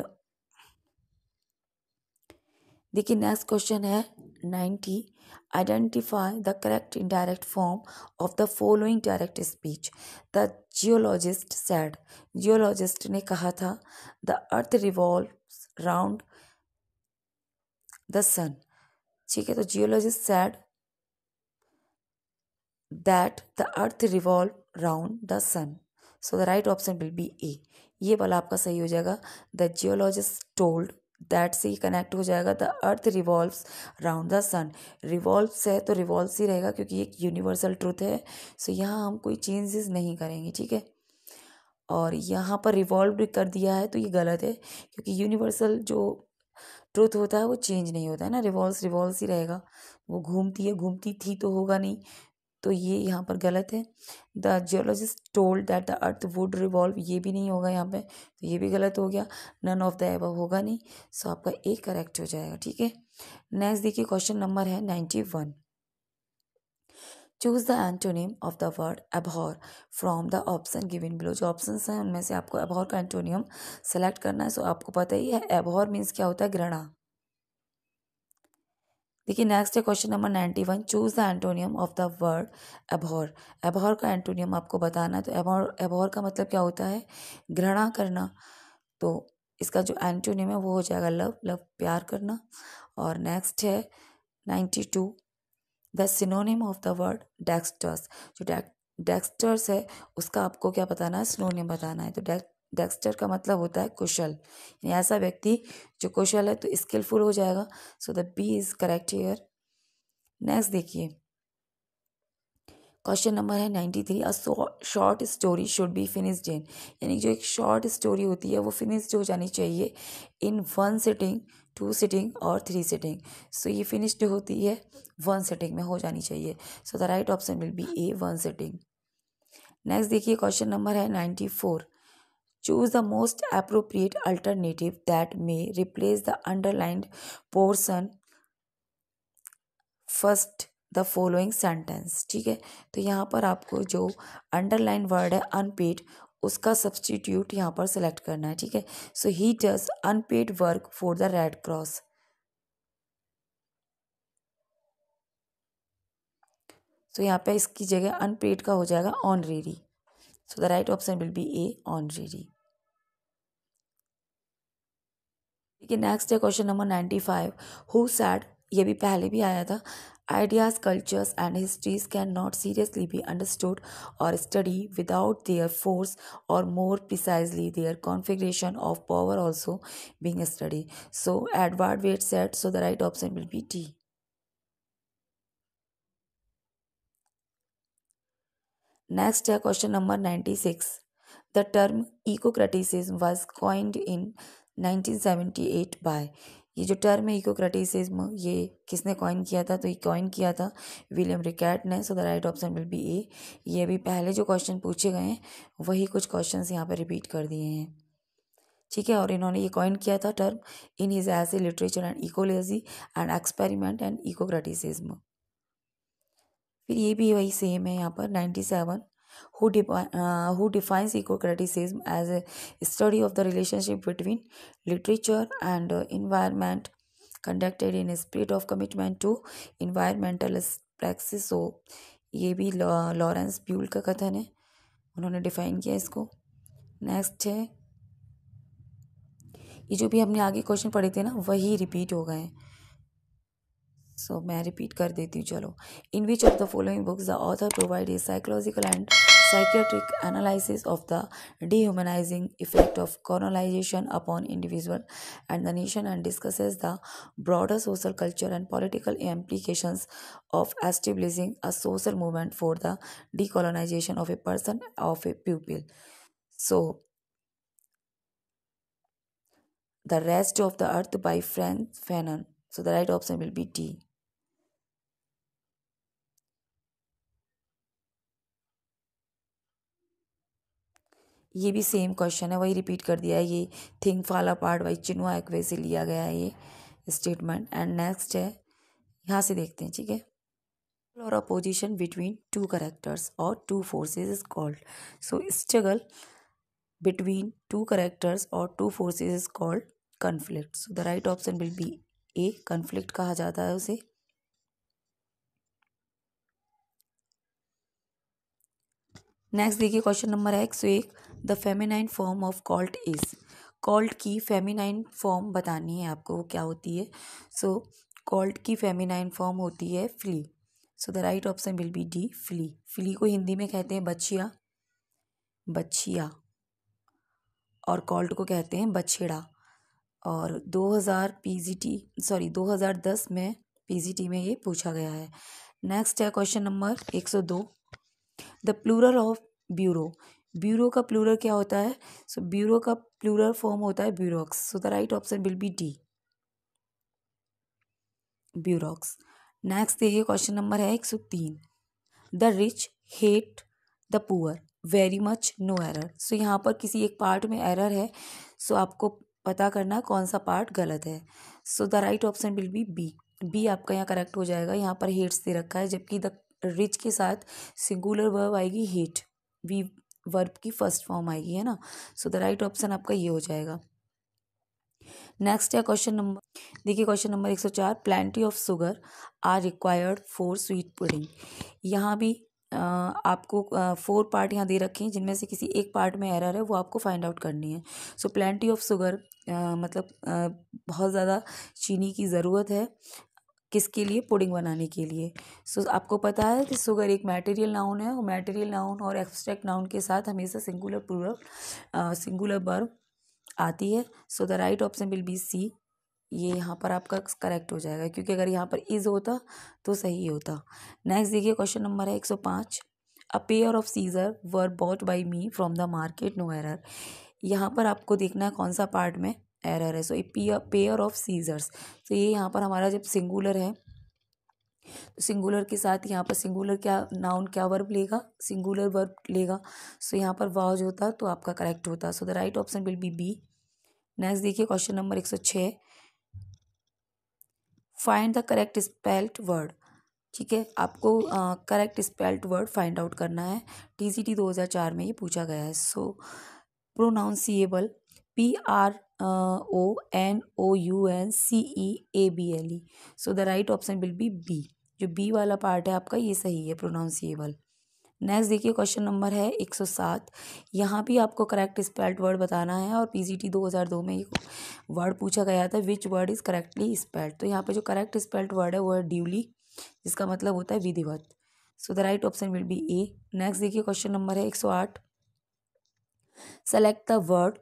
देखिए next question है 90। Identify the correct indirect form of the following direct speech. The geologist ने कहा था the earth revolve round the sun. ठीक है, तो geologist said that the earth revolve round the sun. So the right option will be A. ये वाला आपका सही हो जाएगा। द जियोलॉजिस्ट टोल्ड दैट से ही कनेक्ट हो जाएगा। The earth revolves round the sun. Revolves है तो रिवॉल्व्स ही रहेगा क्योंकि ये एक यूनिवर्सल ट्रूथ है। सो यहाँ हम कोई चेंजेस नहीं करेंगे, ठीक है। और यहाँ पर रिवॉल्व भी कर दिया है तो ये गलत है क्योंकि यूनिवर्सल जो ट्रूथ होता है वो चेंज नहीं होता है ना, रिवॉल्व्स ही रहेगा। वो घूमती है, घूमती थी तो होगा नहीं, तो ये यहाँ पर गलत है। The geologist told that the earth would revolve, ये भी नहीं होगा यहाँ पे, तो ये भी गलत हो गया। नन ऑफ द एबव होगा नहीं, सो आपका ए करेक्ट हो जाएगा, ठीक है। नेक्स्ट देखिए क्वेश्चन नंबर है 91। Choose the antonym of the word abhor from the option given below. जो ऑप्शन हैं उनमें से आपको एबहॉर का एंटोनियम सेलेक्ट करना है। सो आपको पता ही है एबहॉर मीन्स क्या होता है, घृणा। देखिए नेक्स्ट है question number 91। Choose the antonym of the word abhor. Abhor का एंटोनियम आपको बताना है। तो एबहॉर का मतलब क्या होता है, घृणा करना। तो इसका जो एंटोनियम है वो हो जाएगा लव प्यार करना। और नेक्स्ट है 92। The synonym of the word Dexters. जो डेक्स्टर्स है उसका आपको क्या बताना है, सिनोनिम बताना है। तो डेक्स्टर का मतलब होता है कुशल, यानी ऐसा व्यक्ति जो कुशल है, तो स्किलफुल हो जाएगा। So the B is correct here. Next देखिए क्वेश्चन नंबर है 93। A short story should be finished in, यानी जो एक शॉर्ट स्टोरी होती है वो फिनिश्ड हो जानी चाहिए इन 1 सिटिंग, 2 सिटिंग और 3 सिटिंग। सो ये फिनिश्ड होती है 1 सिटिंग में हो जानी चाहिए। So the right option will be A, 1 sitting. Next देखिए क्वेश्चन नंबर है 94। Choose the most appropriate alternative that may replace the underlined portion first the following sentence. ठीक है, तो यहाँ पर आपको जो अंडरलाइन वर्ड है अनपेड, उसका सब्सटीट्यूट यहाँ पर सेलेक्ट करना है। ठीक है, so he does unpaid work for the red cross. So यहाँ पे इसकी जगह अनपेड का हो जाएगा honorary. So the right option will be A, honorary. ठीक है, नेक्स्ट है क्वेश्चन नंबर 95। हु सैड, ये भी पहले भी आया था, ideas cultures and histories can not seriously be understood or study without their force or more precisely their configuration of power also being study. So Edward wait said, so the right option will be T. Next है question number 96। The term ecocriticism was coined in 1978 by. ये जो term है इकोक्रेटिसिज्म, ये किसने coin किया था, तो ये कॉइन किया था विलियम रिकैर्ड ने। So the right option will be A. ये अभी पहले जो क्वेश्चन पूछे गए हैं वही कुछ क्वेश्चन यहाँ पे रिपीट कर दिए हैं। ठीक है, और इन्होंने ये कॉइन किया था term in his essay literature and ecology and experiment and ecocriticism. फिर ये भी वही सेम है यहाँ पर 97। who defines eco-criticism as a study of the relationship between literature and environment conducted in a spirit of commitment to environmental practice। so ये भी Lawrence ब्यूल का कथन है, उन्होंने डिफाइन किया इसको। नेक्स्ट है, ये जो भी हमने आगे क्वेश्चन पढ़े थे ना वही रिपीट हो गए हैं। सो मैं रिपीट कर देती हूँ, चलो। In which of the following books the author provide a psychological and psychiatric analysis of the dehumanizing effect of colonization upon individual and the nation and discusses the broader social, cultural and political implications of establishing a social movement for the decolonization of a person, of a pupil. So the rest of the earth by Frank Fanon. So the right option will be D. ये भी same question है, वही repeat कर दिया है। ये thing fall apart by Chinua एक्वे से लिया गया है ये स्टेटमेंट। एंड नेक्स्ट है, यहाँ से देखते हैं, ठीक है। और opposition between two characters or two forces is called. So struggle between two characters or two forces is called conflict. So the right option will be A, conflict कहा जाता है उसे। नेक्स्ट देखिए क्वेश्चन नंबर है 101। The feminine form of colt is. Colt की feminine form बतानी है आपको, वो क्या होती है। सो कॉल्ट की फेमिनाइन फॉर्म होती है filly. So the right option will be D, filly. Filly को हिंदी में कहते हैं बछिया, बछिया, और कॉल्ट को कहते हैं बछेड़ा। और 2010 में पीजीटी में ये पूछा गया है। नेक्स्ट है question number 102। The plural of bureau. Bureau का प्लूरल क्या होता है। सो ब्यूरो का प्लूरल फॉर्म होता है bureaux. So the right option will be D, bureaux. Next देखिए क्वेश्चन नंबर है 103। The rich hate the poor very much, no error. So यहाँ पर किसी एक पार्ट में एरर है। सो आपको पता करना कौन सा पार्ट गलत है। So the right option will be B, B आपका यहाँ करेक्ट हो जाएगा। यहाँ पर हेट्स दे रखा है, जबकि द रिच के साथ सिंगुलर वर्ब आएगी हेट, वी वर्ब की फर्स्ट फॉर्म आएगी, है ना। सो द राइट ऑप्शन आपका ये हो जाएगा। नेक्स्ट है क्वेश्चन नंबर, देखिए question number 104। Plenty of sugar are required for sweet pudding. यहाँ भी आपको 4 पार्ट यहाँ दे रखे हैं, जिनमें से किसी एक पार्ट में एरर है, वो आपको फाइंड आउट करनी है। सो प्लेंटी ऑफ शुगर मतलब बहुत ज़्यादा चीनी की ज़रूरत है, किसके लिए, पुडिंग बनाने के लिए। सो आपको पता है कि शुगर एक मटेरियल नाउन है, और मटेरियल नाउन और एब्स्ट्रैक्ट नाउन के साथ हमेशा सिंगुलर प्लूरल सिंगुलर वर्ब आती है। So the right option will be C, ये यहाँ पर आपका करेक्ट हो जाएगा, क्योंकि अगर यहाँ पर इज होता तो सही होता। नेक्स्ट देखिए क्वेश्चन नंबर है 105। A pair of scissor were bought by me from the market, no error. यहाँ पर आपको देखना है कौन सा पार्ट में एरर है। सो ए पेयर ऑफ सीजर्स, तो ये यहाँ पर हमारा जब सिंगुलर है, तो सिंगुलर के साथ यहाँ पर सिंगुलर क्या नाउन क्या वर्ब लेगा, सिंगुलर वर्ब लेगा। सो यहाँ पर वाज होता तो आपका करेक्ट होता। So the right option will be B. Next देखिए question number 106। Find the correct spelled word. ठीक है, आपको correct spelled word find out करना है। टीजीटी 2004 में ये पूछा गया है। So pronounceable, PRONOUNCEABLE। So the right option will be B, जो बी वाला पार्ट है आपका ये सही है, प्रोनाउंसिएबल। नेक्स्ट देखिए क्वेश्चन नंबर है 107। यहाँ भी आपको करेक्ट स्पेल्ड वर्ड बताना है, और पीजीटी 2002 में एक वर्ड पूछा गया था, which word is correctly spelled. तो यहाँ पे जो करेक्ट स्पेल्ड वर्ड है वो है ड्यूली, जिसका मतलब होता है विधिवत। सो the right option will be A. Next देखिए क्वेश्चन नंबर है 108। Select the word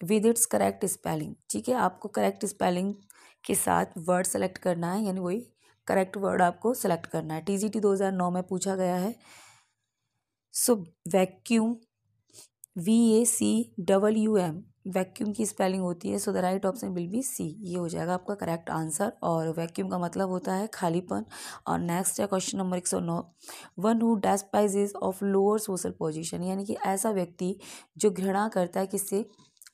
with its correct spelling. ठीक है, आपको करेक्ट स्पेलिंग के साथ वर्ड सेलेक्ट करना है, यानी वही करेक्ट वर्ड आपको सेलेक्ट करना है। टीजीटी 2009 में पूछा गया है। सो वैक्यूम, VACWM, वैक्यूम की स्पेलिंग होती है। So the right option will be C, ये हो जाएगा आपका करेक्ट आंसर। और वैक्यूम का मतलब होता है खालीपन। और नेक्स्ट है question number 109। One who despises of lower social position, यानी कि ऐसा व्यक्ति जो घृणा करता है किससे,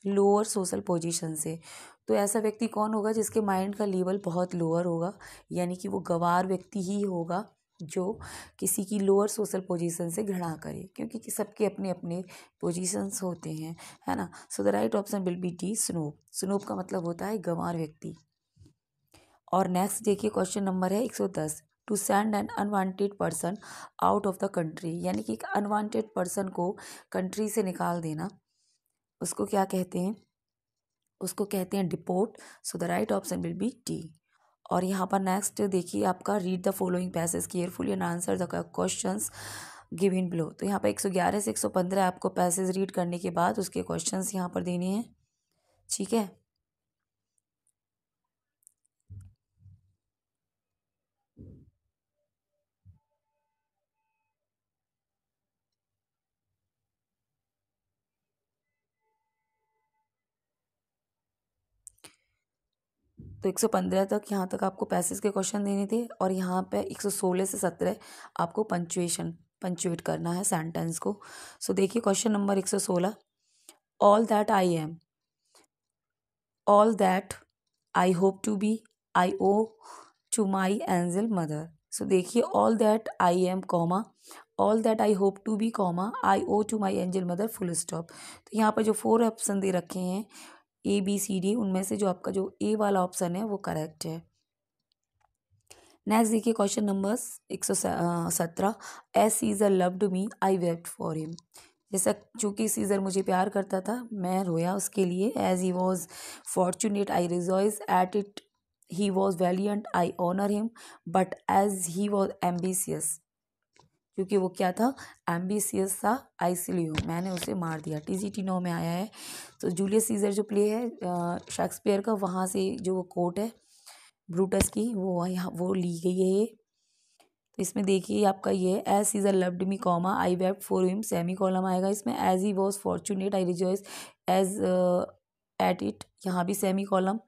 लोअर सोशल पोजीशन से। तो ऐसा व्यक्ति कौन होगा, जिसके माइंड का लेवल बहुत लोअर होगा, यानी कि वो गंवार व्यक्ति ही होगा जो किसी की लोअर सोशल पोजीशन से घृणा करे, क्योंकि सबके अपने अपने पोजीशंस होते हैं, है ना। So the right option will be D, snob. Snob का मतलब होता है गंवार व्यक्ति। और नेक्स्ट देखिए क्वेश्चन नंबर है 110। To send an unwanted person out of the country, यानी कि एक अनवांटेड पर्सन को कंट्री से निकाल देना, उसको क्या कहते हैं, उसको कहते हैं deport. So the right option will be D. और यहाँ पर नेक्स्ट देखिए आपका, read the following passage carefully and answer the questions given below. तो यहाँ पर 111 से 115 आपको पैसेज रीड करने के बाद उसके क्वेश्चंस यहाँ पर देने हैं, ठीक है। तो 115 तक, यहाँ तक आपको पैसेज के क्वेश्चन देने थे, और यहाँ पे 116 से 17 आपको पंचुएट करना है सेंटेंस को। सो देखिए question number 116। All that I am, all that I hope to be, I owe to my angel mother. So देखिए, all that I am comma, all that I hope to be comma, I owe to my angel mother full stop. तो यहाँ पर जो 4 option दे रखे हैं A B C D, उनमें से जो आपका जो ए वाला ऑप्शन है वो करेक्ट है। नेक्स्ट देखिए question number 117, as Caesar loved me I wept for him. जैसा चूँकि सीजर मुझे प्यार करता था, मैं रोया उसके लिए। As he was fortunate I rejoice at it, he was valiant I honour him, but as he was ambitious, क्योंकि वो क्या था, एम्बिशियस था, आइसिलियो मैंने उसे मार दिया। TGT 9 में आया है। तो जूलियस सीजर जो प्ले है शेक्सपियर का, वहाँ से जो वो कोट है ब्रूटस की, वो यहाँ वो ली गई है ये। तो इसमें देखिए आपका ये as Caesar loved me comma I wept for him, semi colon आएगा इसमें। As he was fortunate I rejoice as at it, यहाँ भी सेमी कॉलम।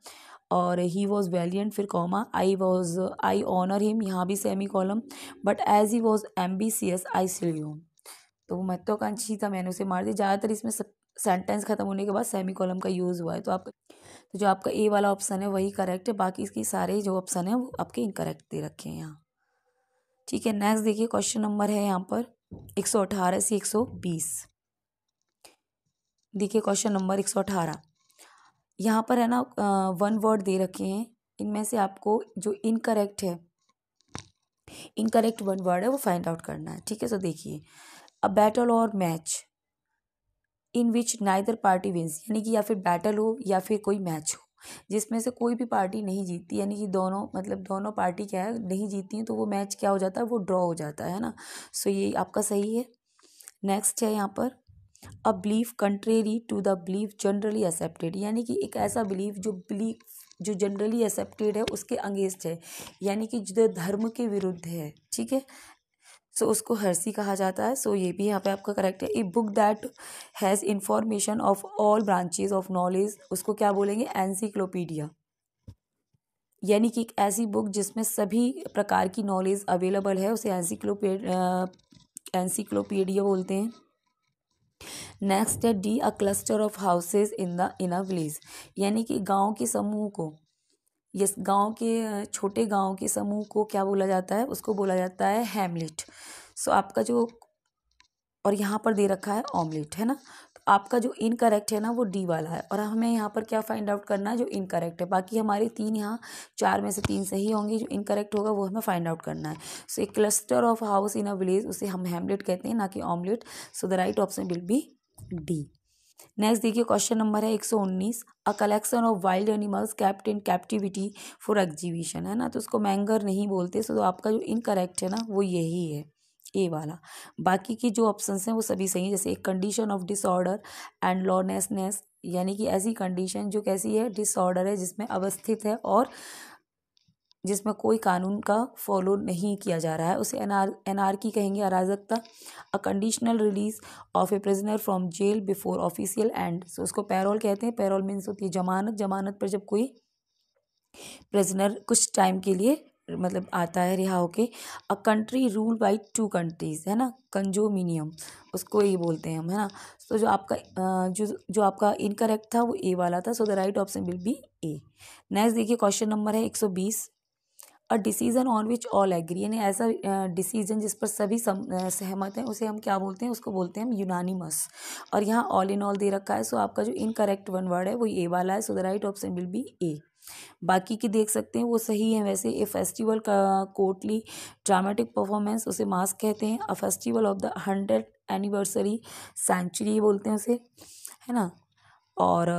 और ही वॉज वैलियंट फिर कॉमा, आई ऑनर हिम, यहाँ भी semi colon. But as he was ambitious I slew him, तो वो महत्वाकांक्षी था, मैंने उसे मार दिया। ज़्यादातर इसमें सब सेंटेंस खत्म होने के बाद सेमी कॉलम का यूज़ हुआ है। तो जो आपका ए वाला ऑप्शन है वही करेक्ट है, बाकी इसके सारे जो ऑप्शन है वो आपके इनकरेक्ट दे रखे हैं यहाँ। ठीक है, नेक्स्ट देखिए क्वेश्चन नंबर है यहाँ पर 118 से 120। देखिए क्वेश्चन नंबर 118, यहाँ पर है ना 1 वर्ड दे रखे हैं, इनमें से आपको जो इनकरेक्ट है, इनकरेक्ट 1 वर्ड है वो फाइंड आउट करना है। ठीक है, तो देखिए, a battle or match in which neither party wins, यानी कि या फिर बैटल हो या फिर कोई मैच हो जिसमें से कोई भी पार्टी नहीं जीतती, यानी कि दोनों मतलब दोनों पार्टी क्या है नहीं जीतती हैं, तो वो मैच क्या हो जाता है, वो ड्रॉ हो जाता है ना। सो ये आपका सही है। नेक्स्ट है यहाँ पर a belief contrary to the belief generally accepted, यानी कि एक ऐसा बिलीफ जो जनरली एक्सेप्टेड है उसके अगेंस्ट है, यानी कि जो धर्म के विरुद्ध है। ठीक है, सो उसको हर्सी कहा जाता है। सो ये भी यहाँ पे आपका करेक्ट है। A book that has information of all branches of knowledge, उसको क्या बोलेंगे, एनसाइक्लोपीडिया, यानी कि एक ऐसी बुक जिसमें सभी प्रकार की नॉलेज अवेलेबल है, उसे एनसाइक्लोपीडिया बोलते हैं। नेक्स्ट है D, a cluster of houses in a village, यानी कि गांव के समूह को, यस गांव के छोटे गांव के समूह को क्या बोला जाता है, उसको बोला जाता है हैमलेट। सो आपका जो, और यहाँ पर दे रखा है ऑमलेट, है ना। तो आपका जो इनकरेक्ट है ना वो डी वाला है, और हमें यहाँ पर क्या फाइंड आउट करना है, जो इनकरेक्ट है। बाकी हमारे 3 यहाँ 4 में से 3 सही होंगे, जो इनकरेक्ट होगा वो हमें फाइंड आउट करना है। सो एक cluster of house in a village, उसे हम हैमलेट कहते हैं, ना कि omelette. So the right option will be D. Next देखिए क्वेश्चन नंबर है 119, a collection of wild animals kept in captivity for exhibition, है ना। तो उसको मैंगर नहीं बोलते। सो तो आपका जो इनकरेक्ट है ना वो यही है, ए वाला। बाकी की जो ऑप्शंस हैं वो सभी सही हैं, जैसे एक condition of disorder and lawlessness, यानी कि ऐसी कंडीशन जो कैसी है, डिसऑर्डर है, जिसमें अवस्थित है और जिसमें कोई कानून का फॉलो नहीं किया जा रहा है, उसे एनार्की कहेंगे, अराजकता। A conditional release of a prisoner from jail before official end, so उसको पैरोल कहते हैं। पैरोल मीन्स होती है जमानत, जमानत पर जब कोई प्रिजनर कुछ टाइम के लिए मतलब आता है रिहा होके। A country rule by 2 countries, है ना, कंजोमिनियम उसको ये बोलते हैं हम, है ना। तो जो आपका जो आपका इनकरेक्ट था वो ए वाला था। So the right option will be A. Next देखिए क्वेश्चन नंबर है 120, a decision on which all agree, यानी ऐसा डिसीजन जिस पर सभी सहमत हैं, उसे हम क्या बोलते हैं, उसको बोलते हैं हम यूनानिमस। और यहाँ ऑल इन ऑल दे रखा है। सो आपका जो इनकरेक्ट 1 वर्ड है वो ए वाला है। So the right option will be A. बाकी की देख सकते हैं वो सही है। वैसे ए फेस्टिवल का कोर्टली ड्रामेटिक परफॉर्मेंस, उसे मास्क कहते हैं। A festival of the 100th anniversary century बोलते हैं उसे, है ना। और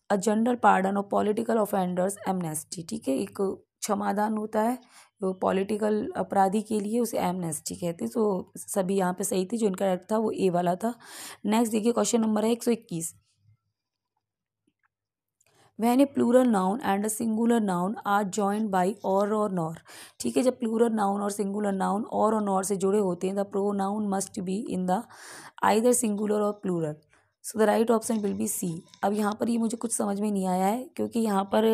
a general pardon of political offenders amnesty, ठीक है, एक क्षमादान होता है वो पॉलिटिकल अपराधी के लिए, उसे एमनेस्टी कहते हैं। तो सभी यहाँ पे सही थी, जो इनका करेक्ट था वो ए वाला था। नेक्स्ट देखिए क्वेश्चन नंबर है 121, when a plural noun and a singular noun are joined by or nor, ठीक है, जब प्लूरल नाउन और सिंगुलर नाउन और नॉर से जुड़े होते हैं, the pronoun must be in the either singular or plural. So the right option will be C. अब यहाँ पर ये मुझे कुछ समझ में नहीं आया है, क्योंकि यहाँ पर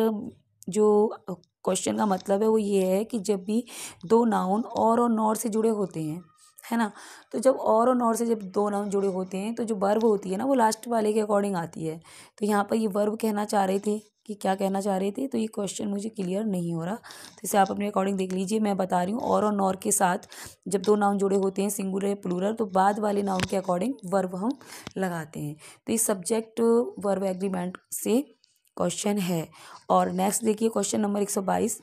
जो क्वेश्चन का मतलब है वो ये है कि जब भी 2 नाउन और नॉर से जुड़े होते हैं, है ना। तो जब और नॉर से जब दो नाउन जुड़े होते हैं तो जो वर्ब होती है ना वो लास्ट वाले के अकॉर्डिंग आती है। तो यहाँ पर ये वर्ब कहना चाह रहे थे कि क्या कहना चाह रहे थे, तो ये क्वेश्चन मुझे क्लियर नहीं हो रहा, तो इसे आप अपने अकॉर्डिंग देख लीजिए। मैं बता रही हूँ और नॉर के साथ जब दो नाउन जुड़े होते हैं सिंगुलर प्लूरल तो बाद वाले नाउन के अकॉर्डिंग वर्ब हम लगाते हैं। तो ये सब्जेक्ट वर्ब एग्रीमेंट से क्वेश्चन है। और नेक्स्ट देखिए question number 122।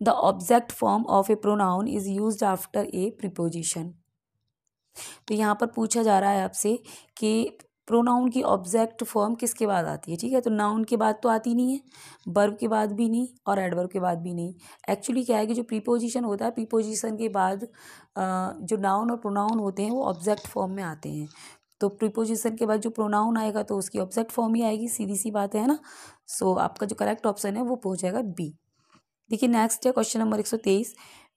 The object form of A pronoun is used after a preposition. तो यहाँ पर पूछा जा रहा है आपसे कि प्रोनाउन की ऑब्जेक्ट फॉर्म किसके बाद आती है। ठीक है, तो नाउन के बाद तो आती नहीं है, वर्ब के बाद भी नहीं और एडवर्ब के बाद भी नहीं। एक्चुअली क्या है कि जो प्रीपोजिशन होता है, प्रीपोजिशन के बाद जो नाउन और प्रोनाउन होते हैं वो ऑब्जेक्ट फॉर्म में आते हैं। तो प्रीपोजिशन के बाद जो प्रोनाउन आएगा तो उसकी ऑब्जेक्ट फॉर्म ही आएगी, सीधी सी बात है ना। सो आपका जो करेक्ट ऑप्शन है वो हो जाएगा बी। देखिए नेक्स्ट है question number 123।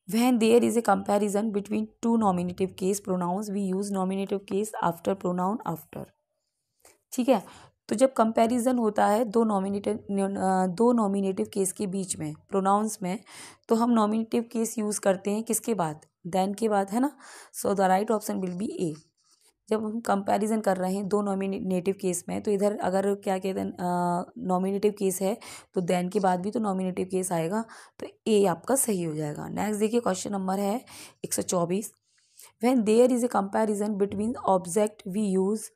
When there is a comparison between two nominative case pronouns, we use nominative case after pronoun after। ठीक है, तो जब कंपैरिजन होता है दो नॉमिनेटिव केस के बीच में प्रोनाउंस में, तो हम नॉमिनेटिव केस यूज़ करते हैं किसके बाद, देन के बाद, है ना। So the right option will be A. जब हम कंपैरिजन कर रहे हैं दो नॉमिनेटिव केस में, तो इधर अगर क्या कहते हैं नॉमिनेटिव केस है तो देन के बाद भी तो नॉमिनेटिव केस आएगा, तो ए आपका सही हो जाएगा। नेक्स्ट देखिए क्वेश्चन नंबर है 124। When there is a comparison between object we use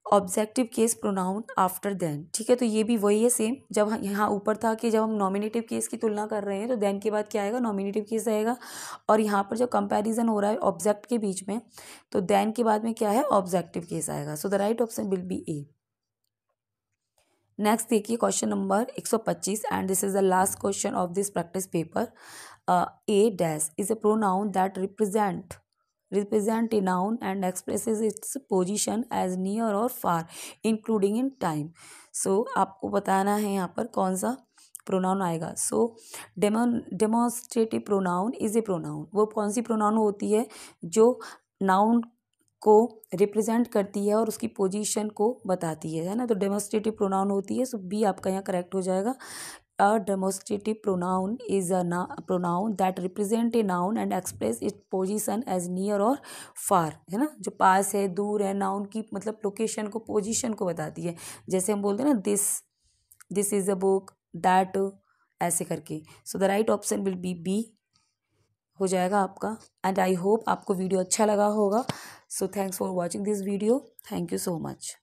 objective case pronoun after than. ठीक है, तो ये भी वही है सेम। जब यहाँ ऊपर था कि जब हम नॉमिनेटिव केस की तुलना कर रहे हैं तो देन के बाद क्या आएगा, नॉमिनेटिव केस आएगा। और यहाँ पर जब कंपैरिजन हो रहा है ऑब्जेक्ट के बीच में तो देन के बाद में क्या है, ऑब्जेक्टिव केस आएगा। So the right option will be A. Next देखिए question number 125 and this is the last question of this practice paper. A dash is a pronoun that represent a noun and expresses its position as near or far including in time। so आपको बताना है यहाँ पर कौन सा pronoun आएगा। सो demonstrative pronoun is a pronoun, वो कौन सी प्रोनाउन होती है जो नाउन को रिप्रेजेंट करती है और उसकी पोजीशन को बताती है ना। तो डेमोन्स्ट्रेटिव प्रोनाउन होती है। सो बी आपका यहाँ करेक्ट हो जाएगा। A demonstrative pronoun is a pronoun that represent a noun and express its position as near or far, है ना। जो पास है, दूर है, नाउन की मतलब लोकेशन को, पोजीशन को बताती है। जैसे हम बोलते हैं ना this is a book, that, ऐसे करके। So the right option will be B हो जाएगा आपका। एंड आई होप आपको वीडियो अच्छा लगा होगा। So thanks for watching this video. Thank you so much.